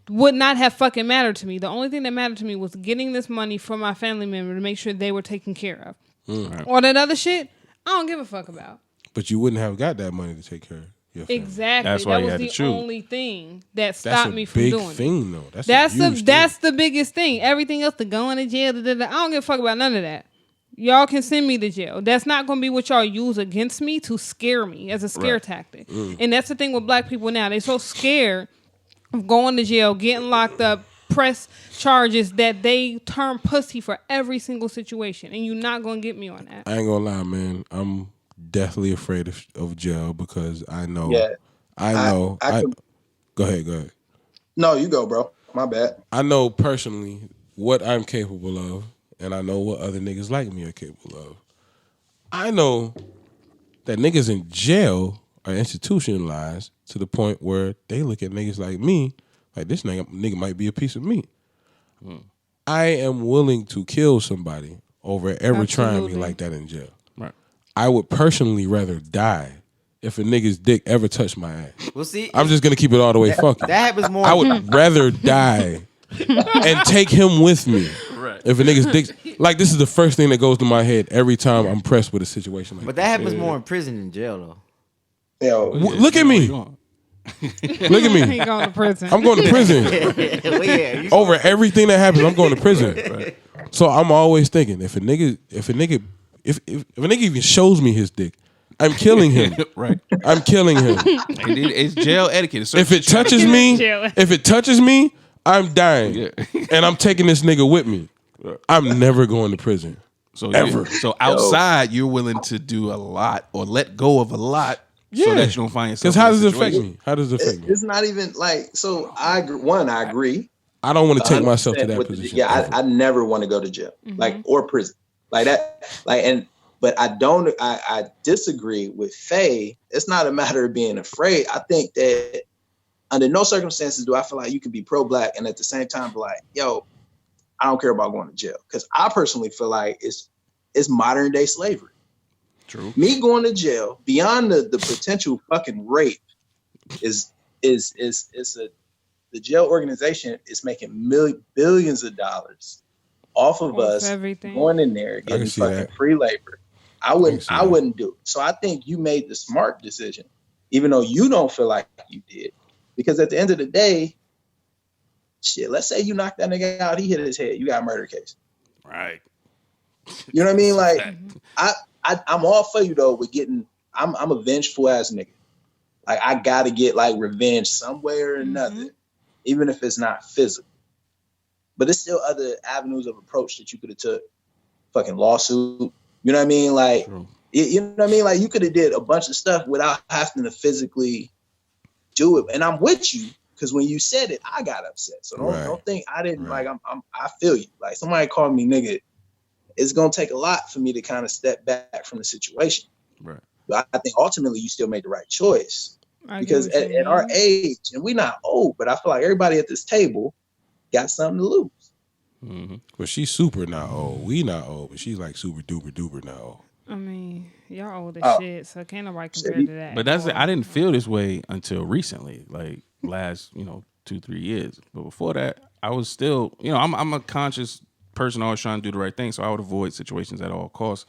would not have fucking mattered to me. The only thing that mattered to me was getting this money from my family member to make sure they were taken care of. All that other shit, I don't give a fuck about. But you wouldn't have got that money to take care of your family. Exactly. That's why that was the only thing that stopped me from doing it. That's a big thing, though. That's the biggest thing. Everything else, to go into jail, I don't give a fuck about none of that. Y'all can send me to jail. That's not going to be what y'all use against me to scare me as a scare tactic. And that's the thing with black people now. They're so scared of going to jail, getting locked up, press charges that they turn pussy for every single situation. And you're not going to get me on that. I ain't going to lie, man. I'm deathly afraid of jail because I know. Go ahead. No, you go, bro. My bad. I know personally what I'm capable of, and I know what other niggas like me are capable of. I know that niggas in jail are institutionalized to the point where they look at niggas like me, like this nigga might be a piece of meat. I am willing to kill somebody over ever trying me like that in jail. Right. I would personally rather die if a nigga's dick ever touched my ass. Well, see, I'm just gonna keep it all the way funky. That happens more. I would rather die and take him with me. Right. If a nigga's dick, like this is the first thing that goes to my head every time I'm pressed with a situation like that. But that happens more in prison than jail, though. Look at me. Look at me. He going to prison. I'm going to prison. Over everything that happens, I'm going to prison. Right. So I'm always thinking, if a nigga even shows me his dick, I'm killing him. Right. I'm killing him. It's jail etiquette. If it touches me, I'm dying. Yeah. And I'm taking this nigga with me. I'm never going to prison. So ever. So outside, you're willing to do a lot or let go of a lot. So that you don't find yourself. Because how does it affect me? How does it affect me? It's not even like, so I agree. I don't want to take myself to that position. I never want to go to jail, like, or prison, like that. But I disagree with Faye. It's not a matter of being afraid. I think that under no circumstances do I feel like you can be pro-black and at the same time be like, yo, I don't care about going to jail. Because I personally feel like it's modern day slavery. True. Me going to jail beyond the potential fucking rape is the jail organization is making billions of dollars off of us everything. going in there getting fucking free labor. I wouldn't do it. So I think you made the smart decision, even though you don't feel like you did, because at the end of the day, shit. Let's say you knock that nigga out, he hit his head, you got a murder case. Right. You know what I mean? Like I'm all for you though with getting. I'm a vengeful ass nigga. Like I gotta get like revenge some way or another, even if it's not physical. But there's still other avenues of approach that you could have took. Fucking lawsuit. You know what I mean? Like you know what I mean? Like you could have did a bunch of stuff without having to physically do it. And I'm with you because when you said it, I got upset. So don't think I didn't like. I feel you. Like somebody called me nigga. It's gonna take a lot for me to kind of step back from the situation. Right. But I think ultimately you still made the right choice. Because at our age, and we're not old, but I feel like everybody at this table got something to lose. Mm-hmm. But she's super not old. We not old, but she's like super duper duper not old. I mean, y'all old as shit, so can't nobody compare to that. But that's it. I didn't feel this way until recently, like last 2-3 years. But before that, I was still I'm a conscious person, always trying to do the right thing, so I would avoid situations at all costs.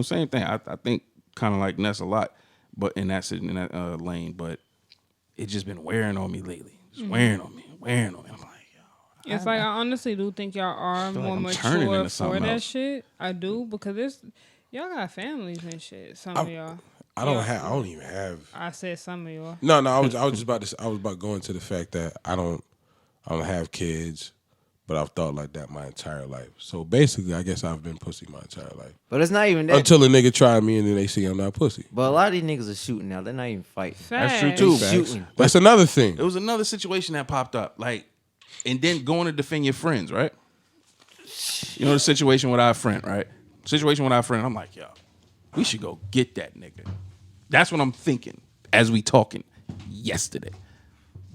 Same thing. I think kind of like Ness a lot, but in that lane. But it's just been wearing on me lately. Just wearing on me. I'm like, yo. It's like I honestly do think y'all are more mature for that shit. I do, because y'all got families and shit. Some of y'all. I don't even have. I said some of y'all. No. I was just about to. I was about going to the fact that I don't have kids. But I've thought like that my entire life. So basically, I guess I've been pussy my entire life. But it's not even that. Until a nigga try me and then they see I'm not pussy. But a lot of these niggas are shooting now. They're not even fighting. Facts. That's true too. Shooting. That's another thing. It was another situation that popped up. Like, and then going to defend your friends, right? The situation with our friend, right? I'm like, yo, we should go get that nigga. That's what I'm thinking as we talking yesterday.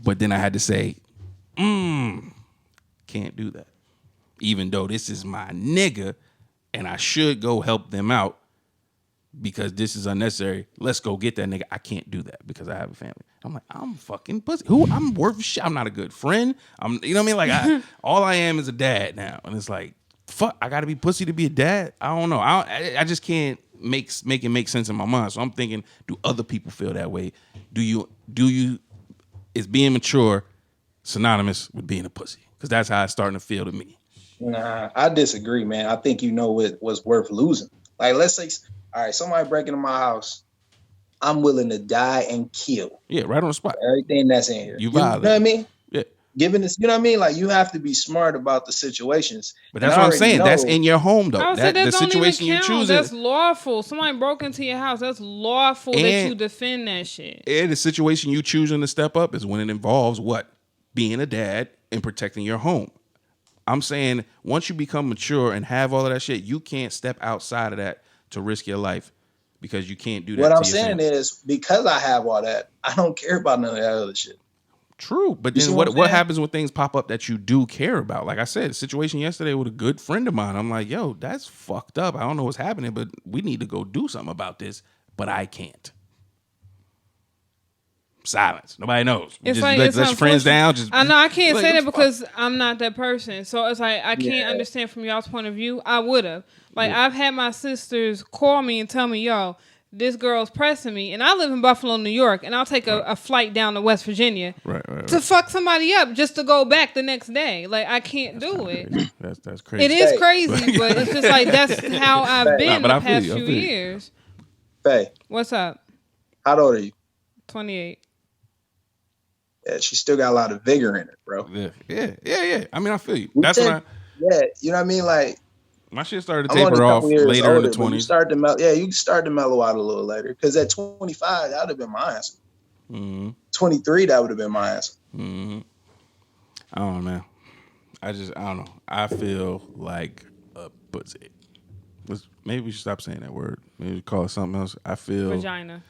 But then I had to say, can't do that. Even though this is my nigga and I should go help them out because this is unnecessary. Let's go get that nigga. I can't do that because I have a family. I'm like, I'm fucking pussy. I'm worth shit. I'm not a good friend. You know what I mean? Like, all I am is a dad now. And it's like, fuck, I gotta be pussy to be a dad? I don't know. I just can't make it make sense in my mind. So I'm thinking, do other people feel that way? Do you is being mature synonymous with being a pussy? Because that's how it's starting to feel to me. Nah, I disagree, man. I think what was worth losing. Like, let's say, all right, somebody break into my house. I'm willing to die and kill. Yeah, right on the spot. Everything that's in here. You know what I mean? Yeah. Given this, you know what I mean? Like, you have to be smart about the situations. But that's what I'm saying. That's in your home, though. The situation you choose. That's lawful. Somebody broke into your house. That's lawful that you defend that shit. And the situation you choosing to step up is when it involves what? Being a dad and protecting your home. I'm saying once you become mature and have all of that shit, you can't step outside of that to risk your life because you can't do that. What I'm saying is because I have all that, I don't care about none of that other shit. True. But then what happens when things pop up that you do care about? Like I said, the situation yesterday with a good friend of mine, I'm like, yo, that's fucked up. I don't know what's happening, but we need to go do something about this, but I can't. Silence. Nobody knows. It's just like let your friends down. I know I can't say that because I'm not that person. So it's like I can't understand from y'all's point of view. I would have. I've had my sisters call me and tell me, yo, this girl's pressing me. And I live in Buffalo, New York. And I'll take a flight down to West Virginia to fuck somebody up just to go back the next day. Like, I can't do it. That's crazy. It is crazy, but it's just like that's how I've been the past few years. Faye. What's up? How old are you? 28. Yeah, she still got a lot of vigor in it, bro. Yeah. I mean, I feel you. Yeah, you know what I mean? Like, my shit started to taper off later in the 20s. You start to mellow out a little later. Because at 25, that would have been my answer. 23, that would have been my answer. I don't know, man. I don't know. I feel like a pussy. Maybe we should stop saying that word. Maybe call it something else. I feel vagina.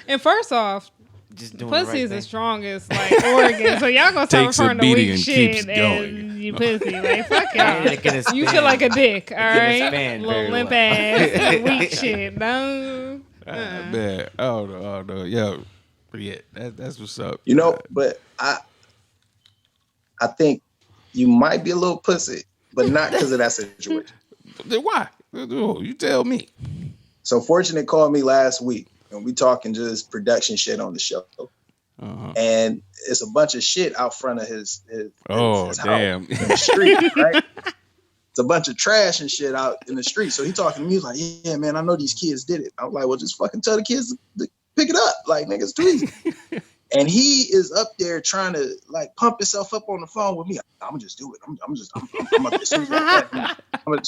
And first off, just doing Pussy the right is thing. the strongest like organ. So y'all gonna start Takes a referring to beating weak and shit keeps as going. you pussy. Like fuck And it can y'all. expand. You feel like a dick, all can right? expand Little very limp well. ass, weak shit. No. Man, oh no, yo, but yeah, that's what's up. You know, but I think you might be a little pussy, but not because of that situation. Then why? You tell me. So Fortunate called me last week, and we talking just production shit on the show. And it's a bunch of shit out front of his house damn. in the street, right? It's a bunch of trash and shit out in the street. So he talking to me, he's like, yeah, man, I know these kids did it. I'm like, well, just fucking tell the kids to pick it up. Like, nigga, it's too easy. And he is up there trying to like pump himself up on the phone with me. I'm gonna just do it. I'm up there. As soon as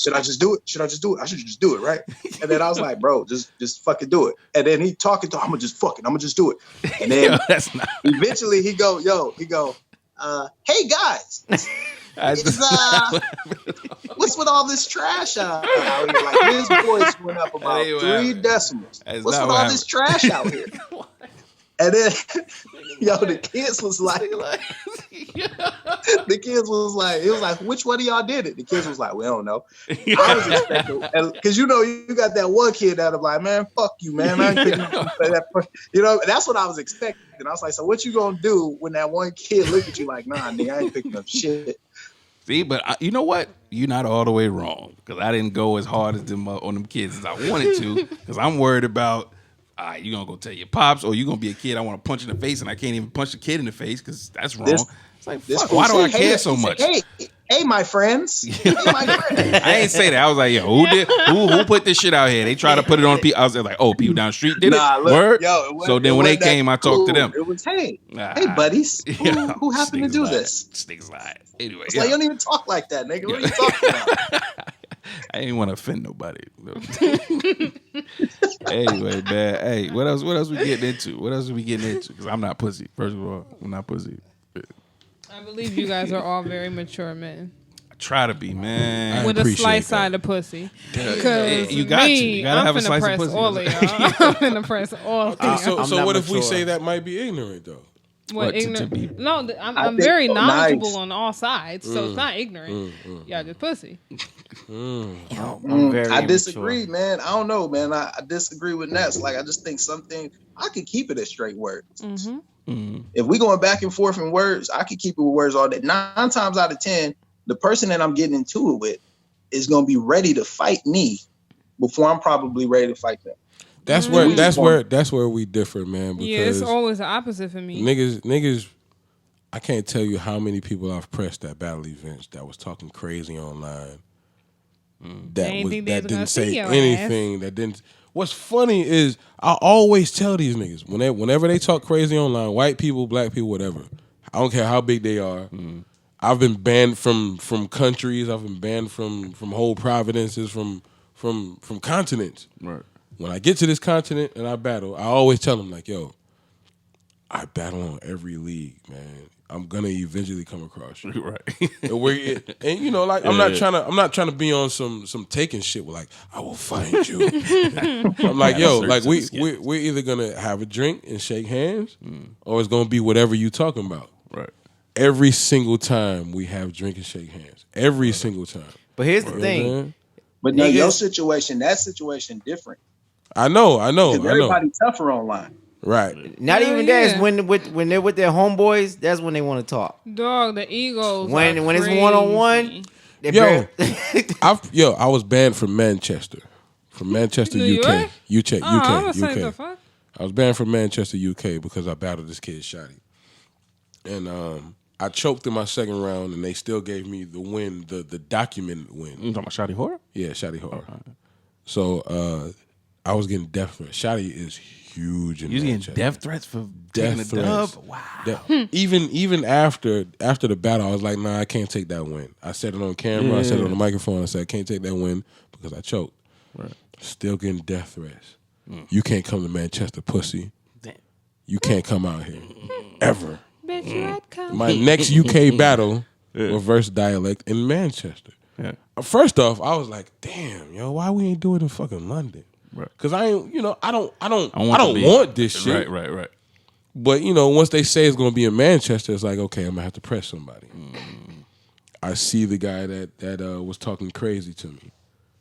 should I just do it? Should I just do it? I should just do it, right? And then I was like, bro, just fucking do it. And then he talking to, I'm gonna just do it. And then eventually he go, hey guys, what's with all this trash out here? Like his voice went up about 3 decimals. What's with all this trash out here? And then, the kids was like, it was like, which one of y'all did it? The kids was like, we don't know. I was expecting, because you got that one kid that'll be like, man, fuck you, man. I ain't picking up that. That's what I was expecting. I was like, so what you gonna do when that one kid look at you like, nah, nigga, I ain't picking up shit. See, but you know what? You're not all the way wrong, because I didn't go as hard as them on them kids as I wanted to, because I'm worried about, you gonna go tell your pops, or you gonna be a kid I want to punch in the face, and I can't even punch the kid in the face because that's wrong. It's like, fuck, why do I care so much? Hey, my friends. Hey, my friends. I ain't say that. I was like, yo, who put this shit out here? They tried to put it on people. I was like, oh, people down the street did it? Look, Word? Yo, so then when they came, I talked to them. It was, hey buddies, who happened to do this? Niggas lied. Anyway, it's like, you don't even talk like that, nigga. What are you talking about? I ain't want to offend nobody. Anyway, man. Hey, what else we getting into? Because I'm not pussy. First of all, I'm not pussy. I believe you guys are all very mature men. I try to be, man. With a slight side of pussy. Because you gotta have a slice of pussy. I'm finna press all of y'all. So what if we say that might be ignorant, though? What ignorant? No, I'm very knowledgeable on all sides, so it's not ignorant. Y'all just pussy. I disagree, man. I don't know, man. I disagree with Ness. Like, I just think something I could keep it as straight words. If we going back and forth in words, I could keep it with words all day. 9 times out of 10, the person that I'm getting into it with is gonna be ready to fight me before I'm probably ready to fight them. That's where we differ, man. Because yeah, it's always the opposite for me. Niggas, I can't tell you how many people I've pressed at battle events that was talking crazy online. That didn't say anything. That didn't. What's funny is I always tell these niggas whenever they talk crazy online, white people, black people, whatever. I don't care how big they are. I've been banned from countries. I've been banned from whole provinces, from continents. Right. When I get to this continent and I battle, I always tell them, like, yo, I battle on every league, man. I'm gonna eventually come across you, right? And you know, like, I'm not trying to be on some taking shit with like, I will find you. I'm like, yo, like we're either gonna have a drink and shake hands, or it's gonna be whatever you talking about. Right. Every single time we have drink and shake hands, every single time. But here's the thing. But no, your situation, that situation different. I know. Everybody tougher online. Right. Not even that. It's when they're with their homeboys, that's when they want to talk. Dog, the egos. When it's crazy. 1-on-1, I was banned from Manchester. From Manchester, UK. UK. I was banned from Manchester, UK because I battled this kid Shotty. And I choked in my second round, and they still gave me the win, the documented win. You talking about Shotty Horror? Yeah, Shotty Horror. Okay. So I was getting death threats. Shotty is huge in Manchester. You getting death threats for taking a dub? Wow. Even after the battle, I was like, nah, I can't take that win. I said it on camera. I said it on the microphone. I said I can't take that win because I choked. Right. Still getting death threats. You can't come to Manchester, pussy. Damn. You can't come out here ever. Bet you I'd come. My next UK battle reverse dialect in Manchester. Yeah. First off, I was like, damn, yo, why we ain't do it in fucking London? Right. Because I don't want this shit. Right. But once they say it's gonna be in Manchester, it's like, okay, I'm gonna have to press somebody. I see the guy that was talking crazy to me.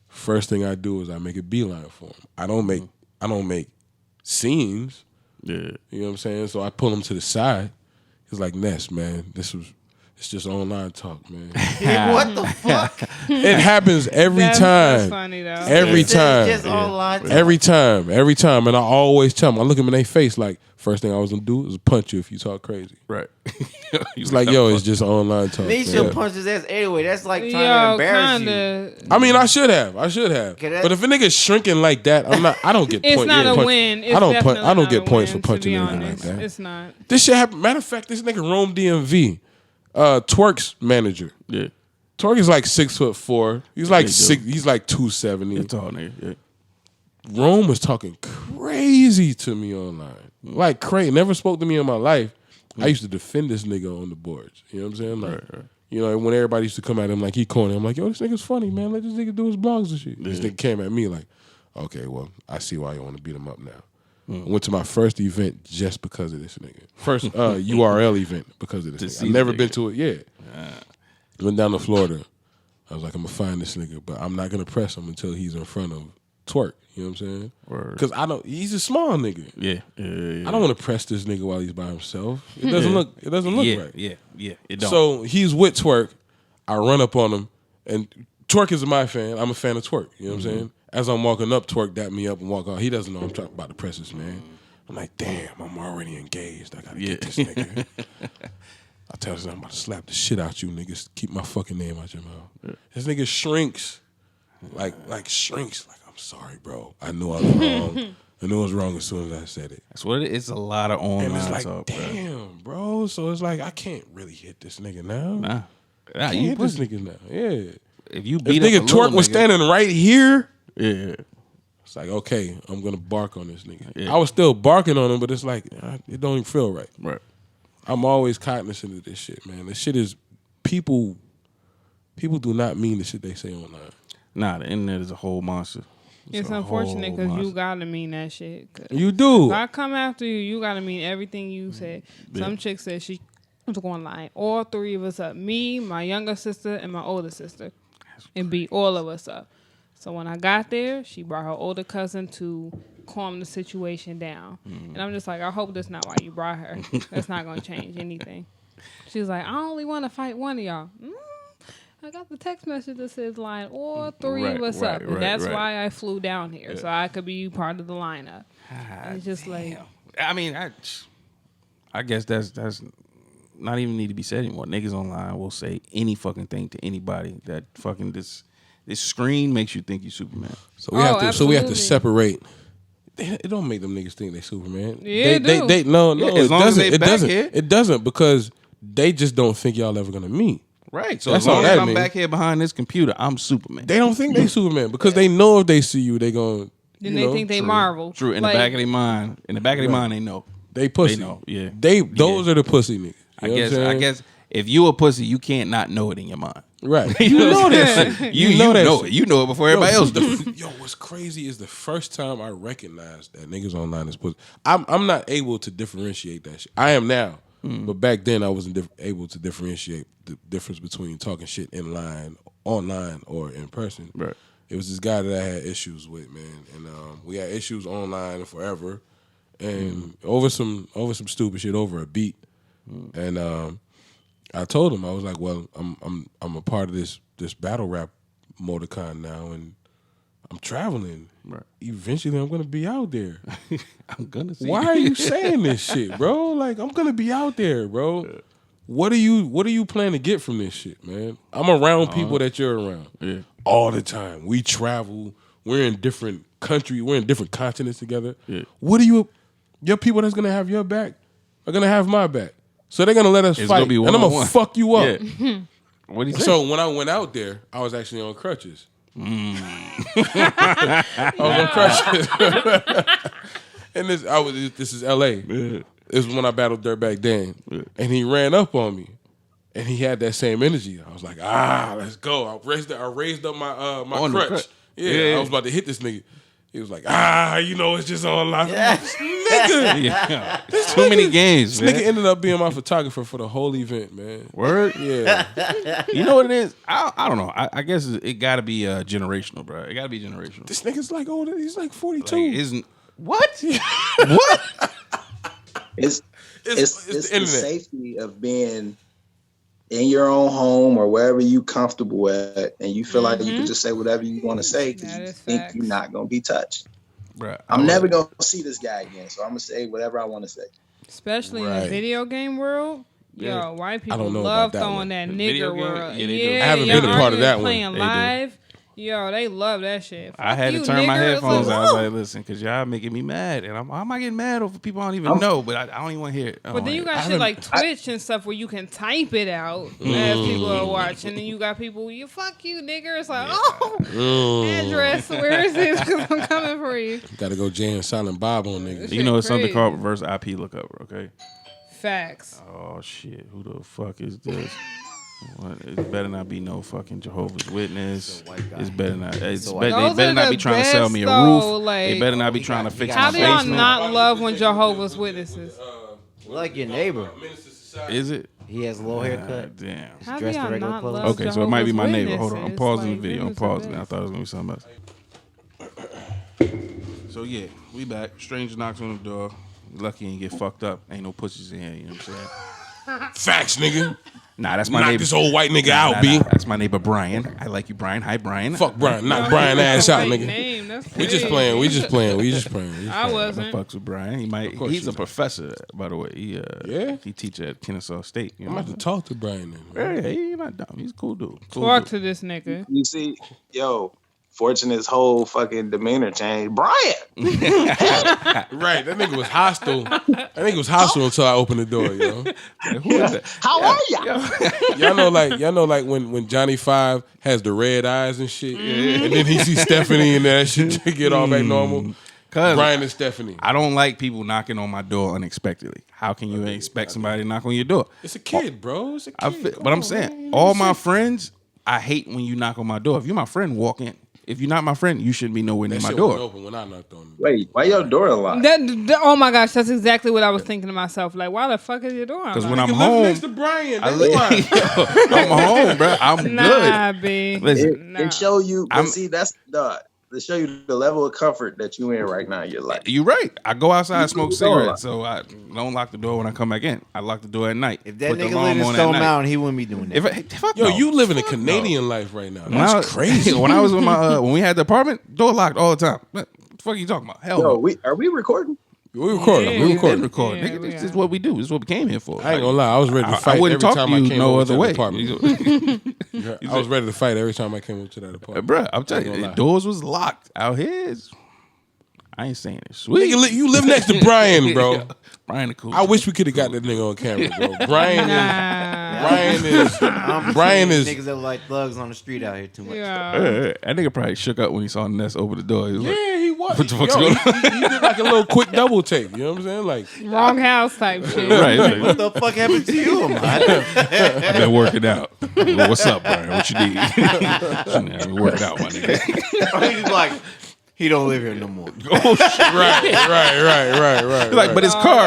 First thing I do is I make a beeline for him. I don't make scenes. Yeah. You know what I'm saying? So I pull him to the side. He's like, Ness, man, it's just online talk, man. What the fuck? It happens every time. That's funny though. Every time. It's just online talk. Every time. And I always tell him, I look him in their face like, first thing I was gonna do is punch you if you talk crazy. Right. He's like, yo, it's just online talk. They should punch his ass anyway. That's like trying to embarrass you. I mean, I should have. But if a nigga's shrinking like that, I don't get points. It's not a win. It's I don't get points for win, punching to be niggas like honest. that. It's not. This shit happened. Matter of fact, this nigga Rome DMV, Twerk's manager. Yeah. Twerk is like 6'4". He's like he's like 270. It's all nigga. Yeah. Rome was talking crazy to me online. Like crazy. Never spoke to me in my life. I used to defend this nigga on the boards. You know what I'm saying? Like, when everybody used to come at him like he corny, I'm like, yo, this nigga's funny, man. Let this nigga do his blogs and shit. This nigga came at me like, okay, well, I see why you want to beat him up now. I went to my first event just because of this nigga. First URL event because of this nigga. I've never been to it. Yeah. Went down to Florida. I was like, I'm going to find this nigga, but I'm not going to press him until he's in front of Twerk. You know what I'm saying? Because he's a small nigga. Yeah. I don't want to press this nigga while he's by himself. It doesn't look right. Yeah. It don't. So he's with Twerk. I run up on him, and Twerk is my fan. I'm a fan of Twerk. You know what I'm saying? As I'm walking up, Twerk dapped me up and walk out. He doesn't know I'm about to press this man. I'm like, damn, I'm already engaged. I gotta get this nigga. I tell him I'm about to slap the shit out you niggas. Keep my fucking name out your mouth. Yeah. This nigga shrinks. Like shrinks. Like, I'm sorry, bro. I knew I was wrong. I knew I was wrong as soon as I said it. That's what it is. It's a lot of online and it's like, talk, damn, bro. So it's like, I can't really hit this nigga now. Nah. I can't hit this nigga now. Yeah. If you beat nigga up a Twerk was standing right here, yeah. It's like, okay, I'm gonna bark on this nigga. Yeah. I was still barking on him, but it's like, it don't even feel right. Right. I'm always cognizant of this shit, man. This shit is people do not mean the shit they say online. Nah, the internet is a whole monster. It's unfortunate because you gotta mean that shit. You do. If I come after you, you gotta mean everything you said. Yeah. Some chick said she was going to line all three of us up. Me, my younger sister, and my older sister. And beat all of us up. So when I got there, she brought her older cousin to calm the situation down. And I'm just like, I hope that's not why you brought her. That's not going to change anything. She's like, I only want to fight one of y'all. I got the text message that says line all three of us up. And that's why I flew down here, so I could be part of the lineup. It's just like... I mean, I guess that's not even need to be said anymore. Niggas online will say any fucking thing to anybody. That fucking this screen makes you think you Superman. So we have to separate. It don't make them niggas think they Superman. Yeah, they no, yeah, it doesn't. It doesn't because they just don't think y'all ever gonna meet. Right. So as long as I'm back here behind this computer, I'm Superman. They don't think they Superman because they know if they see you, they gonna. Then they think they Marvel. True. In the back of their mind, they know. They pussy. They know. Yeah. Those are the pussy niggas. I guess if you a pussy, you can't not know it in your mind. Right. You know that shit. You know it. You know it before everybody else does. Yo, what's crazy is the first time I recognized that niggas online is pussy. I'm not able to differentiate that shit. I am now. But back then I wasn't able to differentiate the difference between talking shit online or in person. Right. It was this guy that I had issues with, man. And we had issues online forever. And over some stupid shit, over a beat. And I told him, I was like, well, I'm a part of this battle rap motorcon now, and I'm traveling. Right. Eventually, I'm gonna be out there. I'm gonna see. Why are you saying this shit, bro? Like, I'm gonna be out there, bro. Yeah. What do you plan to get from this shit, man? I'm around people that you're around all the time. We travel. We're in different countries. We're in different continents together. Yeah. What do your people that's gonna have your back are gonna have my back. So they're gonna let us fight, and I'm gonna fuck you up. Yeah. What do you say? So when I went out there, I was actually on crutches. I was on crutches, and this is L.A. Yeah. This is when I battled Dirtbag Dan, and he ran up on me, and he had that same energy. I was like, let's go. I raised up my crutch. Yeah, I was about to hit this nigga. He was like, it's just online. Nigga, Yeah. There's too many games, this man. nigga ended up being my photographer for the whole event, man. Word? Yeah. You know what it is? I don't know. I guess it got to be generational, bro. It got to be generational. This nigga's like older. He's like 42. Like, isn't what? What? It's the the internet. safety of being in your own home or wherever you comfortable at, and you feel like you can just say whatever you want to say because That you is think facts. you're not gonna be touched. Bruh, I'm never gonna see this guy again, so I'm gonna say whatever I want to say. Especially in Right. the video game world. Yeah. Yo, white I don't people know love about that throwing one. that The video nigger game? world. Yeah, they do. Yeah, I haven't y'all been a part of that one. playing They do. live. Yo, they love that shit. I Fuck had you, to turn my nigger. It's headphones like, out. I was whoa. like, listen, because y'all making me mad. And I'm not getting mad over people I don't even know, but I don't even want to hear it. But then you got I shit like haven't- Twitch and stuff where you can type it out as people are watching. And you got people, fuck you, nigger. It's like, address, where is this? Because I'm coming for you. Gotta go Jay and Silent Bob on niggas. You know, it's something crazy. called reverse IP lookup, okay? Facts. Oh, shit. Who the fuck is this? What? It better not be no fucking Jehovah's Witness. It's better not. They Those better are not the be trying to sell me a best, roof. though, They like- better not be trying to fix How my do y'all basement. not love when Jehovah's Witnesses? Like your neighbor. Is it? He has a low haircut. Damn. How do dressed in y'all regular not clothes. love Okay, so it might be my Jehovah's neighbor. Hold on, I'm Witnesses? pausing Like, the video. I'm them is the pausing it. I best. thought it was gonna be something else. So yeah, we back. Stranger knocks on the door. Lucky he ain't get fucked up. Ain't no pussies in here. You know what I'm saying? Facts, nigga. Nah, that's my Knock neighbor. this old white nigga Nah, out, nah, B. nah. That's my neighbor Brian. I like you, Brian. Hi, Brian. Fuck Brian. Knock Brian ass out, Right nigga. name, that's We just crazy. playing. We just playing. I I wasn't. fucks with Brian. He might. course He's you a do. professor, by the way. Yeah? He teach at Kennesaw State. You I'm know? about to talk to Brian then. Yeah, he's not dumb. He's a cool dude. Cool Talk dude. to this nigga. You see, Fortunate's whole fucking demeanor changed. Brian, Right, that nigga was hostile. That nigga was hostile until I opened the door, you know. Like, who is that? how are ya? Y'all know like when Johnny Five has the red eyes and shit, and then he sees Stephanie and that shit get all back normal. Cause Brian and Stephanie. I don't like people knocking on my door unexpectedly. How can you expect somebody to knock on your door? It's a kid, bro. It's a kid. But I'm saying, all my friends, I hate when you knock on my door. If you're my friend, walk in. If you're not my friend, you shouldn't be nowhere near That my shit wasn't door. open when I knocked on it. Wait, why your door unlocked? Oh my gosh, that's exactly what I was thinking to myself. Like, why the fuck is your door? Because unlocked? when I'm You live home, next to Brian. I That's why. I'm home, bro. I'm Nah, good. B. Listen, It show you, but I'm- see, that's to show you the level of comfort that you in right now in your life. you're right. I go outside and smoke You don't cigarettes, so I don't lock the door when I come back in. I lock the door at night. If that Put the nigga alarm lived in on at Stone night. Mountain, he wouldn't be doing that. Fuck Yo, no. you living a Fuck Canadian life right now. When I That's was- crazy. when I was with my when we had the apartment, door locked all the time. What the fuck are you talking about? Hell Yo, no. are we recording? We recording. Yeah. We We recording. record. Yeah, Nigga, we this are. is what we do. This is what we came here for. I ain't gonna lie. I was ready to I fight wouldn't every talk time to I you came no over other to way. the apartment. I was ready to fight every time I came over to that apartment. Bruh, I'm telling I ain't you, gonna the lie. doors was locked. Out here, I ain't saying it. Sweet. Nigga, you live next to Brian, bro. Brian the cool. I wish we could have got that nigga on camera, bro. Brian Nah. is I'm Brian seeing is niggas that look like thugs on the street out here too much. Yeah. That nigga probably shook up when he saw Ness open the door. He was like, yeah, he was. What the fuck's Yo, going he did like a little quick double take. You know what I'm saying? Like, Wrong house type shit. right. Like, What the fuck happened to you, Ahmad? I've been working out. Well, what's up, Brian? What you need? I've been working out, my nigga. He's like, he don't live here no more. Oh, shit. right. Like, but his car,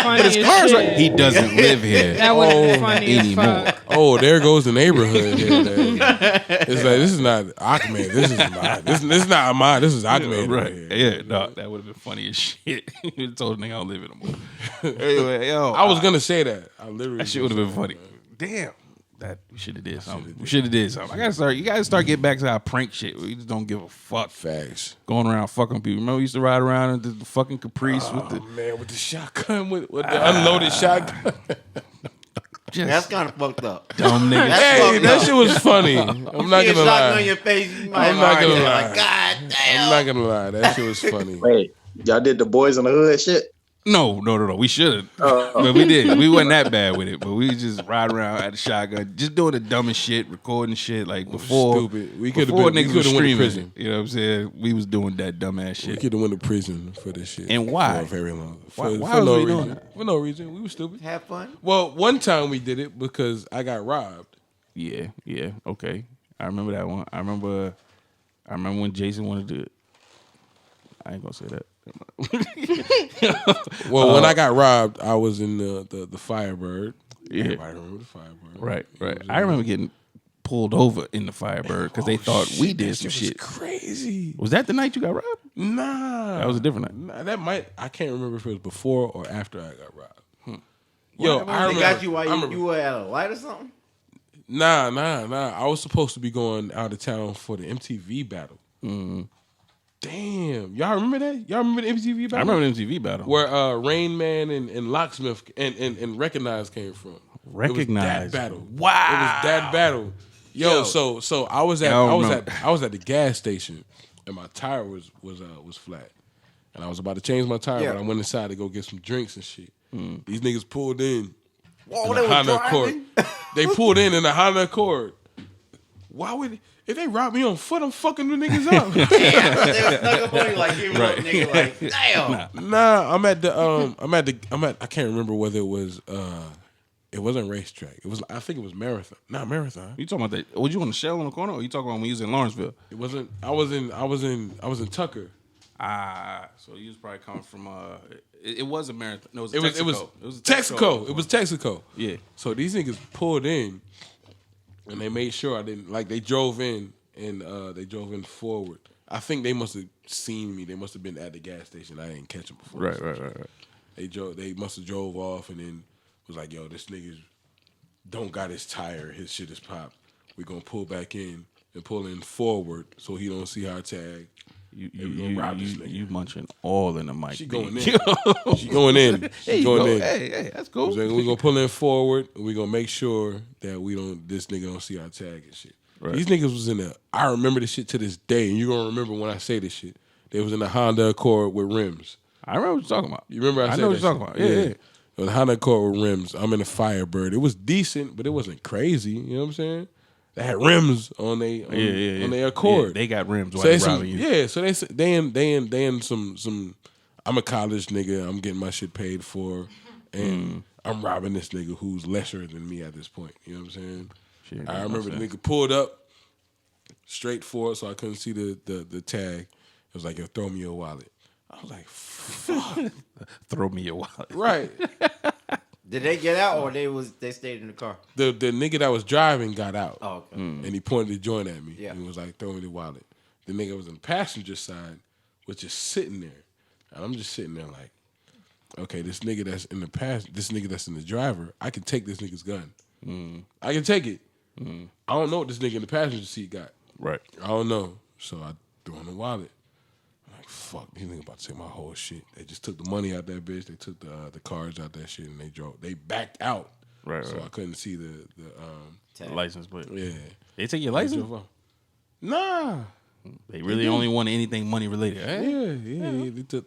But his car's right. He doesn't live here. That would have been funny as anymore. fuck. Oh, there goes the neighborhood. Here, it's like this is not Ahmed. This is Ahmad. This is not Ahmad. This is Ahmed. Right. Here. Yeah, no, that would have been funny as shit. You told the nigga I don't live anymore. Anyway, yo. I was gonna say that. I literally. That shit would have been funny. Damn. That we should have did something. We should have did something. You gotta start getting back to our prank shit. We just don't give a fuck. Facts. Going around fucking people. Remember we used to ride around in the fucking Caprice with the Man, with the shotgun, with the unloaded shotgun. just That's kind of fucked up. dumb niggas. That's Hey, fucked that up. shit was funny. I'm not See a gonna shotgun in lie. your face, you might I'm not already gonna be lie. like, God damn. I'm not gonna lie. That shit was funny. Wait, y'all did the boys in the hood shit? No. We should have. But we didn't. We wasn't that bad with it. But we just ride around at the shotgun, just doing the dumbest shit, recording shit like before. Stupid. We could have Before been. niggas We was could have went to streaming. prison. You know what I'm saying? We was doing that dumb ass We shit. could have went to prison for this shit. And why? For very long. Why For was no we doing reason. that? For no reason. We were stupid. Have fun. Well, one time we did it because I got robbed. Yeah, okay. I remember that one. I remember when Jason wanted to I ain't gonna say that. Well, when I got robbed, I was in the Firebird. Yeah. Everybody remember the Firebird. Right. I remember getting pulled over in the Firebird because they thought we did some shit. Crazy. Was that the night you got robbed? Nah. That was a different night. Nah, I can't remember if it was before or after I got robbed. Yo, I remember. They got you while you were at a light or something? Nah. I was supposed to be going out of town for the MTV battle. Mm-hmm. Damn. Y'all remember that? Y'all remember the MTV battle? I remember the MTV battle. Where Rain Man and Locksmith and Recognize came from. Recognize. It was that battle. Wow. It was that battle. Yo. So I was at the gas station and my tire was flat. And I was about to change my tire, but I went inside to go get some drinks and shit. These niggas pulled in. Whoa, they were Honda driving? Accord. They pulled in a Honda Accord. Why would if they robbed me on foot? I'm fucking the niggas up. Damn, they were stuck up on you like give up, nigga. Like damn. Nah, I'm at I can't remember whether it was it wasn't racetrack. It was I think it was marathon. Not marathon. You talking about that? Was you on the Shell on the corner, or you talking about when you was in Lawrenceville? It wasn't. I was in Tucker. So you was probably coming from it was a marathon. No, It was Texaco. It was Texaco. Yeah. So these niggas pulled in, and they made sure I didn't they drove in and they drove in forward. I think they must have seen me. They must have been at the gas station. I didn't catch them before. Right. They must have drove off and then was like, yo, this nigga don't got his tire. His shit is popped. We gonna pull back in and pull in forward so he don't see our tag. You munching all in the mic. She going in. She going in. She going in. Hey, that's cool. So we gonna pull in forward and we gonna make sure that this nigga don't see our tag and shit. Right. These niggas was in there. I remember this shit to this day, and you gonna remember when I say this shit. They was in a Honda Accord with rims. I remember what you're talking about. You remember I said know that what you're talking about. Yeah. It was a Honda Accord with rims. I'm in a Firebird. It was decent, but it wasn't crazy. You know what I'm saying? They had rims on their Accord. Yeah, they got rims while So they robbing you. Yeah, so they in some. I'm a college nigga. I'm getting my shit paid for, and I'm robbing this nigga who's lesser than me at this point. You know what I'm saying? Shit, I remember the nigga pulled up straight for it, so I couldn't see the tag. It was like, yo, throw me your wallet. I was like, fuck. Throw me your wallet. Right. Did they get out or they stayed in the car? The nigga that was driving got out. Oh, okay. And he pointed the joint at me. Yeah. And was like, throw me the wallet. The nigga was on the passenger side was just sitting there. And I'm just sitting there like, okay, this nigga that's in the driver, I can take this nigga's gun. I can take it. I don't know what this nigga in the passenger seat got. Right. I don't know. So I threw him the wallet. I'm like, fuck, these niggas about to take my whole shit. They just took the money out that bitch. They took the cards out that shit and they drove. They backed out. Right. So I couldn't see the license plate. Yeah. They take your license? Nah. They really only want anything money related. Yeah.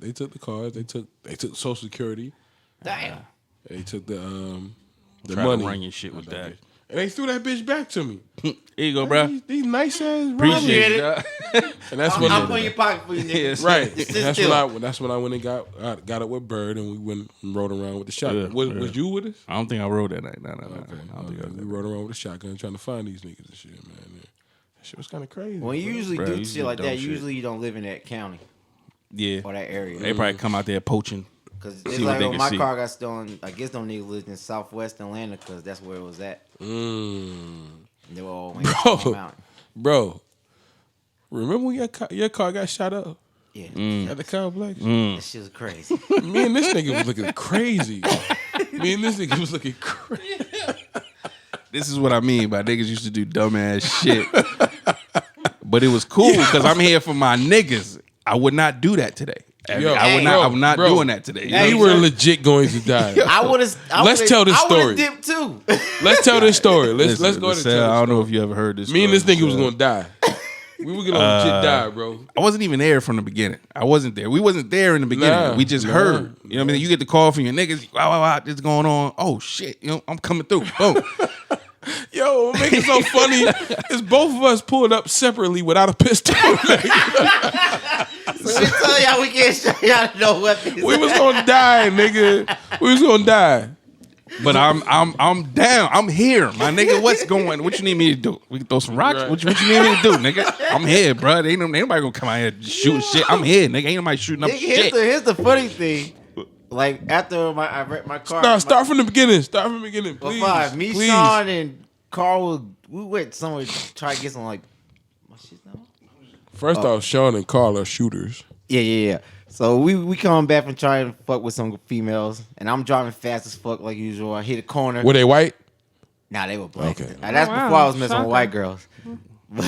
They took the cards. They took Social Security. Damn. They took the Try money. To run your shit with that. And they threw that bitch back to me. Here you go, bro. These nice ass Appreciate it. And that's when I'm putting your pocket for you, nigga. Right. That's when I went and got up with Bird and we went and rode around with the shotgun. Was you with us? I don't think I rode that night. No. Okay. I don't think we rode around with the shotgun trying to find these niggas and shit, man. That shit was kind of crazy. When you usually do shit like that, usually you don't live in that county. Yeah. Or that area. They probably come out there poaching. Because it's like when my car got stolen, I guess them niggas lived in southwest Atlanta because that's where it was at. They were all Bro, remember when your car got shot up? Yeah. At the complex? That shit was crazy. Me and this nigga was looking crazy. This is what I mean by niggas used to do dumbass shit. But it was cool because I'm here for my niggas. I would not do that today. I'm not doing that today. We were legit going to die. Let's tell this story. Dipped too. Let's tell this story. Let's go ahead and tell this story. I don't know if you ever heard this. Me and this nigga was gonna die. We were gonna legit die, bro. I wasn't even there from the beginning. I wasn't there. We wasn't there in the beginning. We just heard. You know what I mean? You get the call from your niggas. Wow, this is going on. Oh shit! You know, I'm coming through. Boom. Yo, what make it so funny is both of us pulled up separately without a pistol. So we tell y'all we can't show y'all no weapons. We was gonna die, nigga. We was gonna die. But I'm down. I'm here, my nigga. What's going? What you need me to do? We can throw some rocks. Right. What you need me to do, nigga? I'm here, bro. Ain't nobody gonna come out here shooting shit. I'm here, nigga. Ain't nobody shooting up shit. Here's the funny thing. Like after I wrecked my car. No, start from the beginning. Start from the beginning, please. Well, five. Me, please. Sean, and Carl. We went somewhere to try to get some like. My shit now. First off, Sean and Carl are shooters. Yeah. So we come back from trying to fuck with some females, and I'm driving fast as fuck like usual. I hit a corner. Were they white? Nah, they were black. Okay. Now, that's before I was messing with white girls. But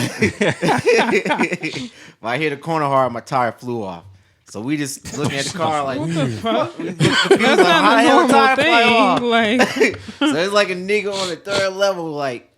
I hit a corner hard, my tire flew off. So we just looking at the car like, What the fuck? we That's like, not how the a hell normal tire fly off? thing. Like, So it's like a nigga on the third level, like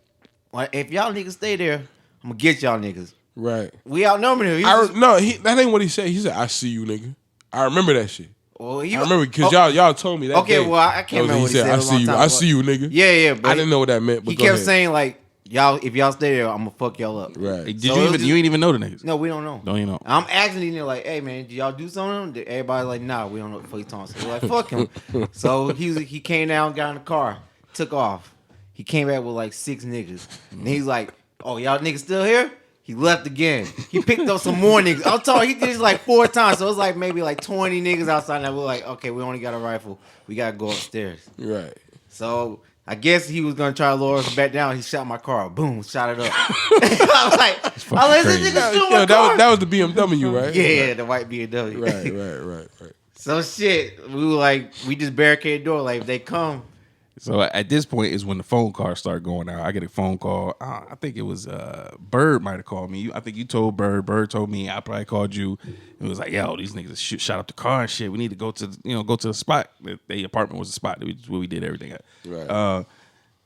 if y'all niggas stay there, I'm gonna get y'all niggas. Right. We outnumbered him. That ain't what he said. He said, "I see you, nigga." I remember that shit. Well, I remember because y'all told me that. Okay, day. well I can't remember what he said. I see you. I see you, nigga. Yeah, but I didn't know what that meant. But he go kept ahead. saying like, y'all, if y'all stay there, I'm gonna fuck y'all up. Right. Did So you it was even? just- You ain't even know the niggas. No, we don't know. Don't you know? I'm asking these niggas like, hey man, did y'all do something? Everybody's like, nah, we don't know what the fuck he's talking. So we're like, fuck him. So he came down, got in the car, took off. He came back with like 6 niggas. And he's like, oh, y'all niggas still here? He left again. He picked up some more niggas. I'm talking, he did this like 4 times. So it was like maybe like 20 niggas outside. And we're like, okay, we only got a rifle. We got to go upstairs. Right. So I guess he was going to try to lower us back down. He shot my car. Boom, shot it up. I was like, this crazy. nigga shoot my car. That was the BMW, right? Yeah, the white BMW. Right. So shit, we just barricade the door. Like if they come, So at this point is when the phone calls start going out. I get a phone call. I think it was Bird might have called me. I think you told Bird. Bird told me. I probably called you. It was like, yo, these niggas shot up the car and shit. We need to go to the spot. The apartment was the spot where we did everything at. Right.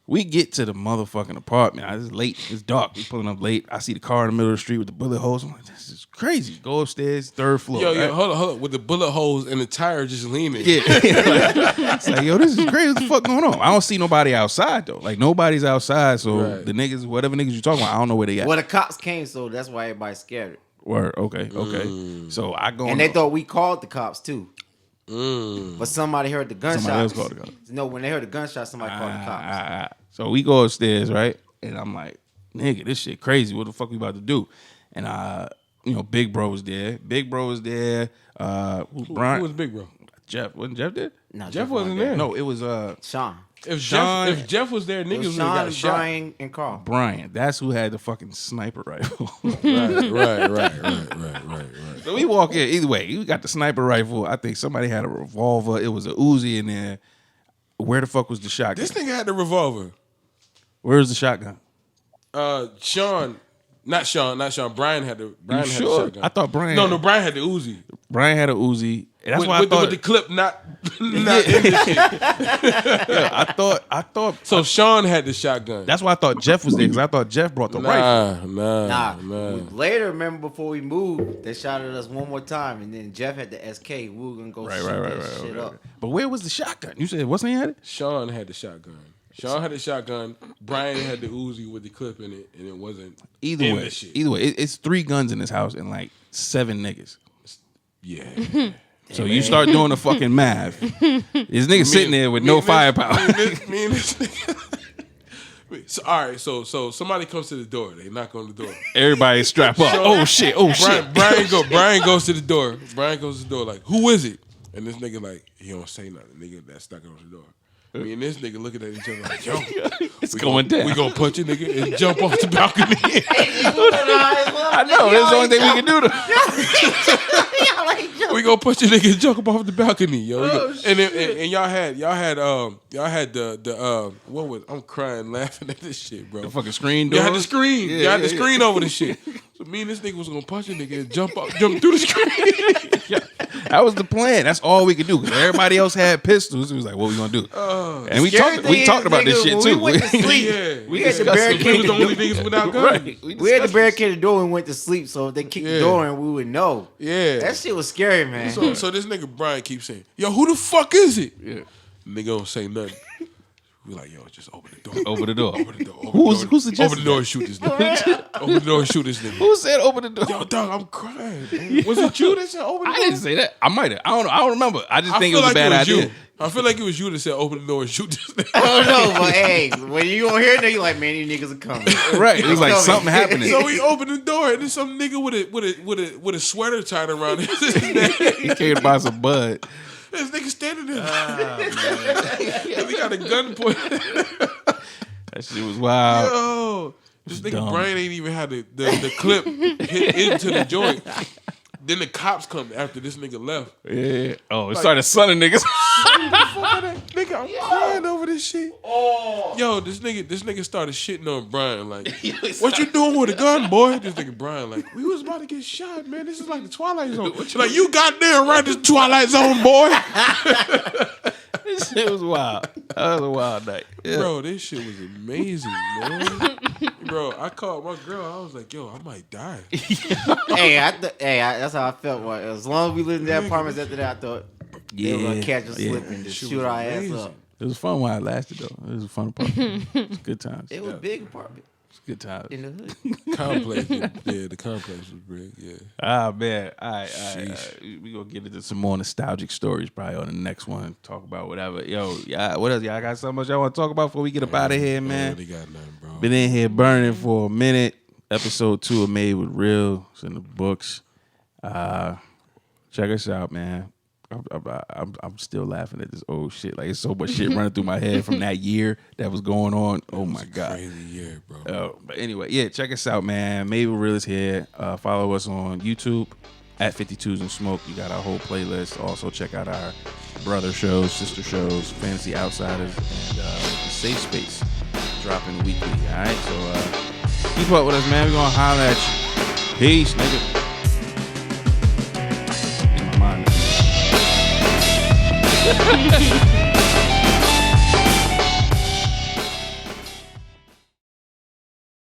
We get to the motherfucking apartment. It's late. It's dark. We pulling up late. I see the car in the middle of the street with the bullet holes. I'm like, this is crazy. Go upstairs, 3rd floor. Yo, right? hold on. With the bullet holes and the tire just leaning. Yeah. It's like, yo, this is crazy. What the fuck going on? I don't see nobody outside though. Like nobody's outside. So Right. the niggas, whatever niggas you talking about, I don't know where they at. well, the cops came, so that's why everybody scared. Word. Okay. So I go And they thought we called the cops too. But somebody heard the gunshots. Somebody else called the cops. No, when they heard the gunshots, somebody called the cops. So we go upstairs, right? And I'm like, nigga, this shit crazy. What the fuck we about to do? And Big Bro was there. Who was Big Bro? Jeff. Wasn't Jeff there? No, Jeff wasn't there. No, it was Sean. If Sean- Jeff was there, It niggas was would have Sean, got shot. Brian, and Carl. Brian. That's who had the fucking sniper rifle. Right. So we walk in. Either way, we got the sniper rifle. I think somebody had a revolver. It was a Uzi in there. Where the fuck was the shotgun? This nigga had the revolver. Where's the shotgun? Not Sean. Brian had the You the sure? shotgun. I thought Brian. No, Brian had the Uzi. Brian had a Uzi. And that's why I with thought. the clip not in the shit. I thought. So Sean had the shotgun. That's why I thought Jeff was there because I thought Jeff brought the rifle. Nah. Later, remember before we moved, they shot at us one more time, and then Jeff had the SK. We were gonna go shoot that shit up. But where was the shotgun? You said what's name had it? Sean had the shotgun. Brian had the Uzi with the clip in it, and it wasn't Either in way, the shit. it's 3 guns in this house and like 7 niggas. Yeah. So you start doing the fucking math. This nigga sitting there with no firepower. Me and this nigga. So, all right, so somebody comes to the door. They knock on the door. Everybody strap up. Oh shit! Brian goes to the door. Brian goes to the door like, who is it? And this nigga like, he don't say nothing. Nigga that's knocking on the door. Me and this nigga looking at each other like, yo, It's going down. We gonna punch a nigga and jump off the balcony. I know. That's the only thing we can do. We gonna punch a nigga and jump off the balcony, yo. And y'all had the what was? I'm crying laughing at this shit, bro. The fucking screen door. Y'all had the screen. Y'all had the screen over the shit. So me and this nigga was gonna punch a nigga and jump through the screen. Yeah. That was the plan. That's all we could do because everybody else had pistols. It was like, what we gonna do? And we talked about this shit too. We went to sleep. We had to discussed it. We barricade was the only niggas without guns. Right. We had to barricade the door and went to sleep, so if they kicked the door in, we would know. Yeah. That shit was scary, man. So this nigga Brian keeps saying, yo, who the fuck is it? Yeah. Nigga don't say nothing. We like, yo, just open the door. Open the door. Open the door. Who suggested Open the door and shoot this nigga. Open the door and shoot this nigga. Who said open the door? Yo, dog, I'm crying. Man. Was it you that said open the door? I didn't say that. I might have. I don't know. I don't remember. I just think it was like a bad idea. You. I feel like it was you that said open the door and shoot this nigga. I don't know, but hey, when you gonna hear that, you like, man, these niggas are coming. Right. It was like something happening. So we opened the door and then some nigga with a sweater tied around his neck. He came to buy some bud. This nigga standing there. And he got a gun pointed. That shit was wild. Yo, this nigga dumb. Brian ain't even had the clip hit into the joint. Then the cops come after this nigga left. Yeah. Oh, it started sunning niggas. Nigga, I'm crying over this shit. Oh. Yo, this nigga started shitting on Brian. Like, what you doing with a gun, boy? This nigga Brian, like, we was about to get shot, man. This is like the Twilight Zone. Like, you goddamn right, this Twilight Zone, boy. This shit was wild. That was a wild night. Yeah. Bro, this shit was amazing, man. Bro, I called my girl. I was like, yo, I might die. That's how I felt. Well, as long as we lived in the apartments after that, I thought they were gonna catch us slipping, just shoot our ass up. It was fun while it lasted, though. It was a fun apartment. It was good times. It was a big apartment. Good times. In the hood. Complex, yeah, the complex was big, yeah. Ah, man. All right. We gonna get into some more nostalgic stories probably on the next one. Talk about whatever. Yo, yeah, what else? Y'all got something else y'all want to talk about before we get up out of here, man? I really got nothing, bro. Been in here burning for a minute. Episode 2 of Made with Real. It's in the books. Check us out, man. I'm still laughing at this old shit. Like, it's so much shit running through my head from that year that was going on. Oh my God. Crazy year, bro. But anyway, yeah, check us out, man. Made with Real is here. Follow us on YouTube at 52s and Smoke. You got our whole playlist. Also check out our brother shows, sister shows, Fantasy Outsiders, and the Safe Space dropping weekly. All right, so keep up with us, man. We're gonna holler at you. Peace, nigga. In my mind.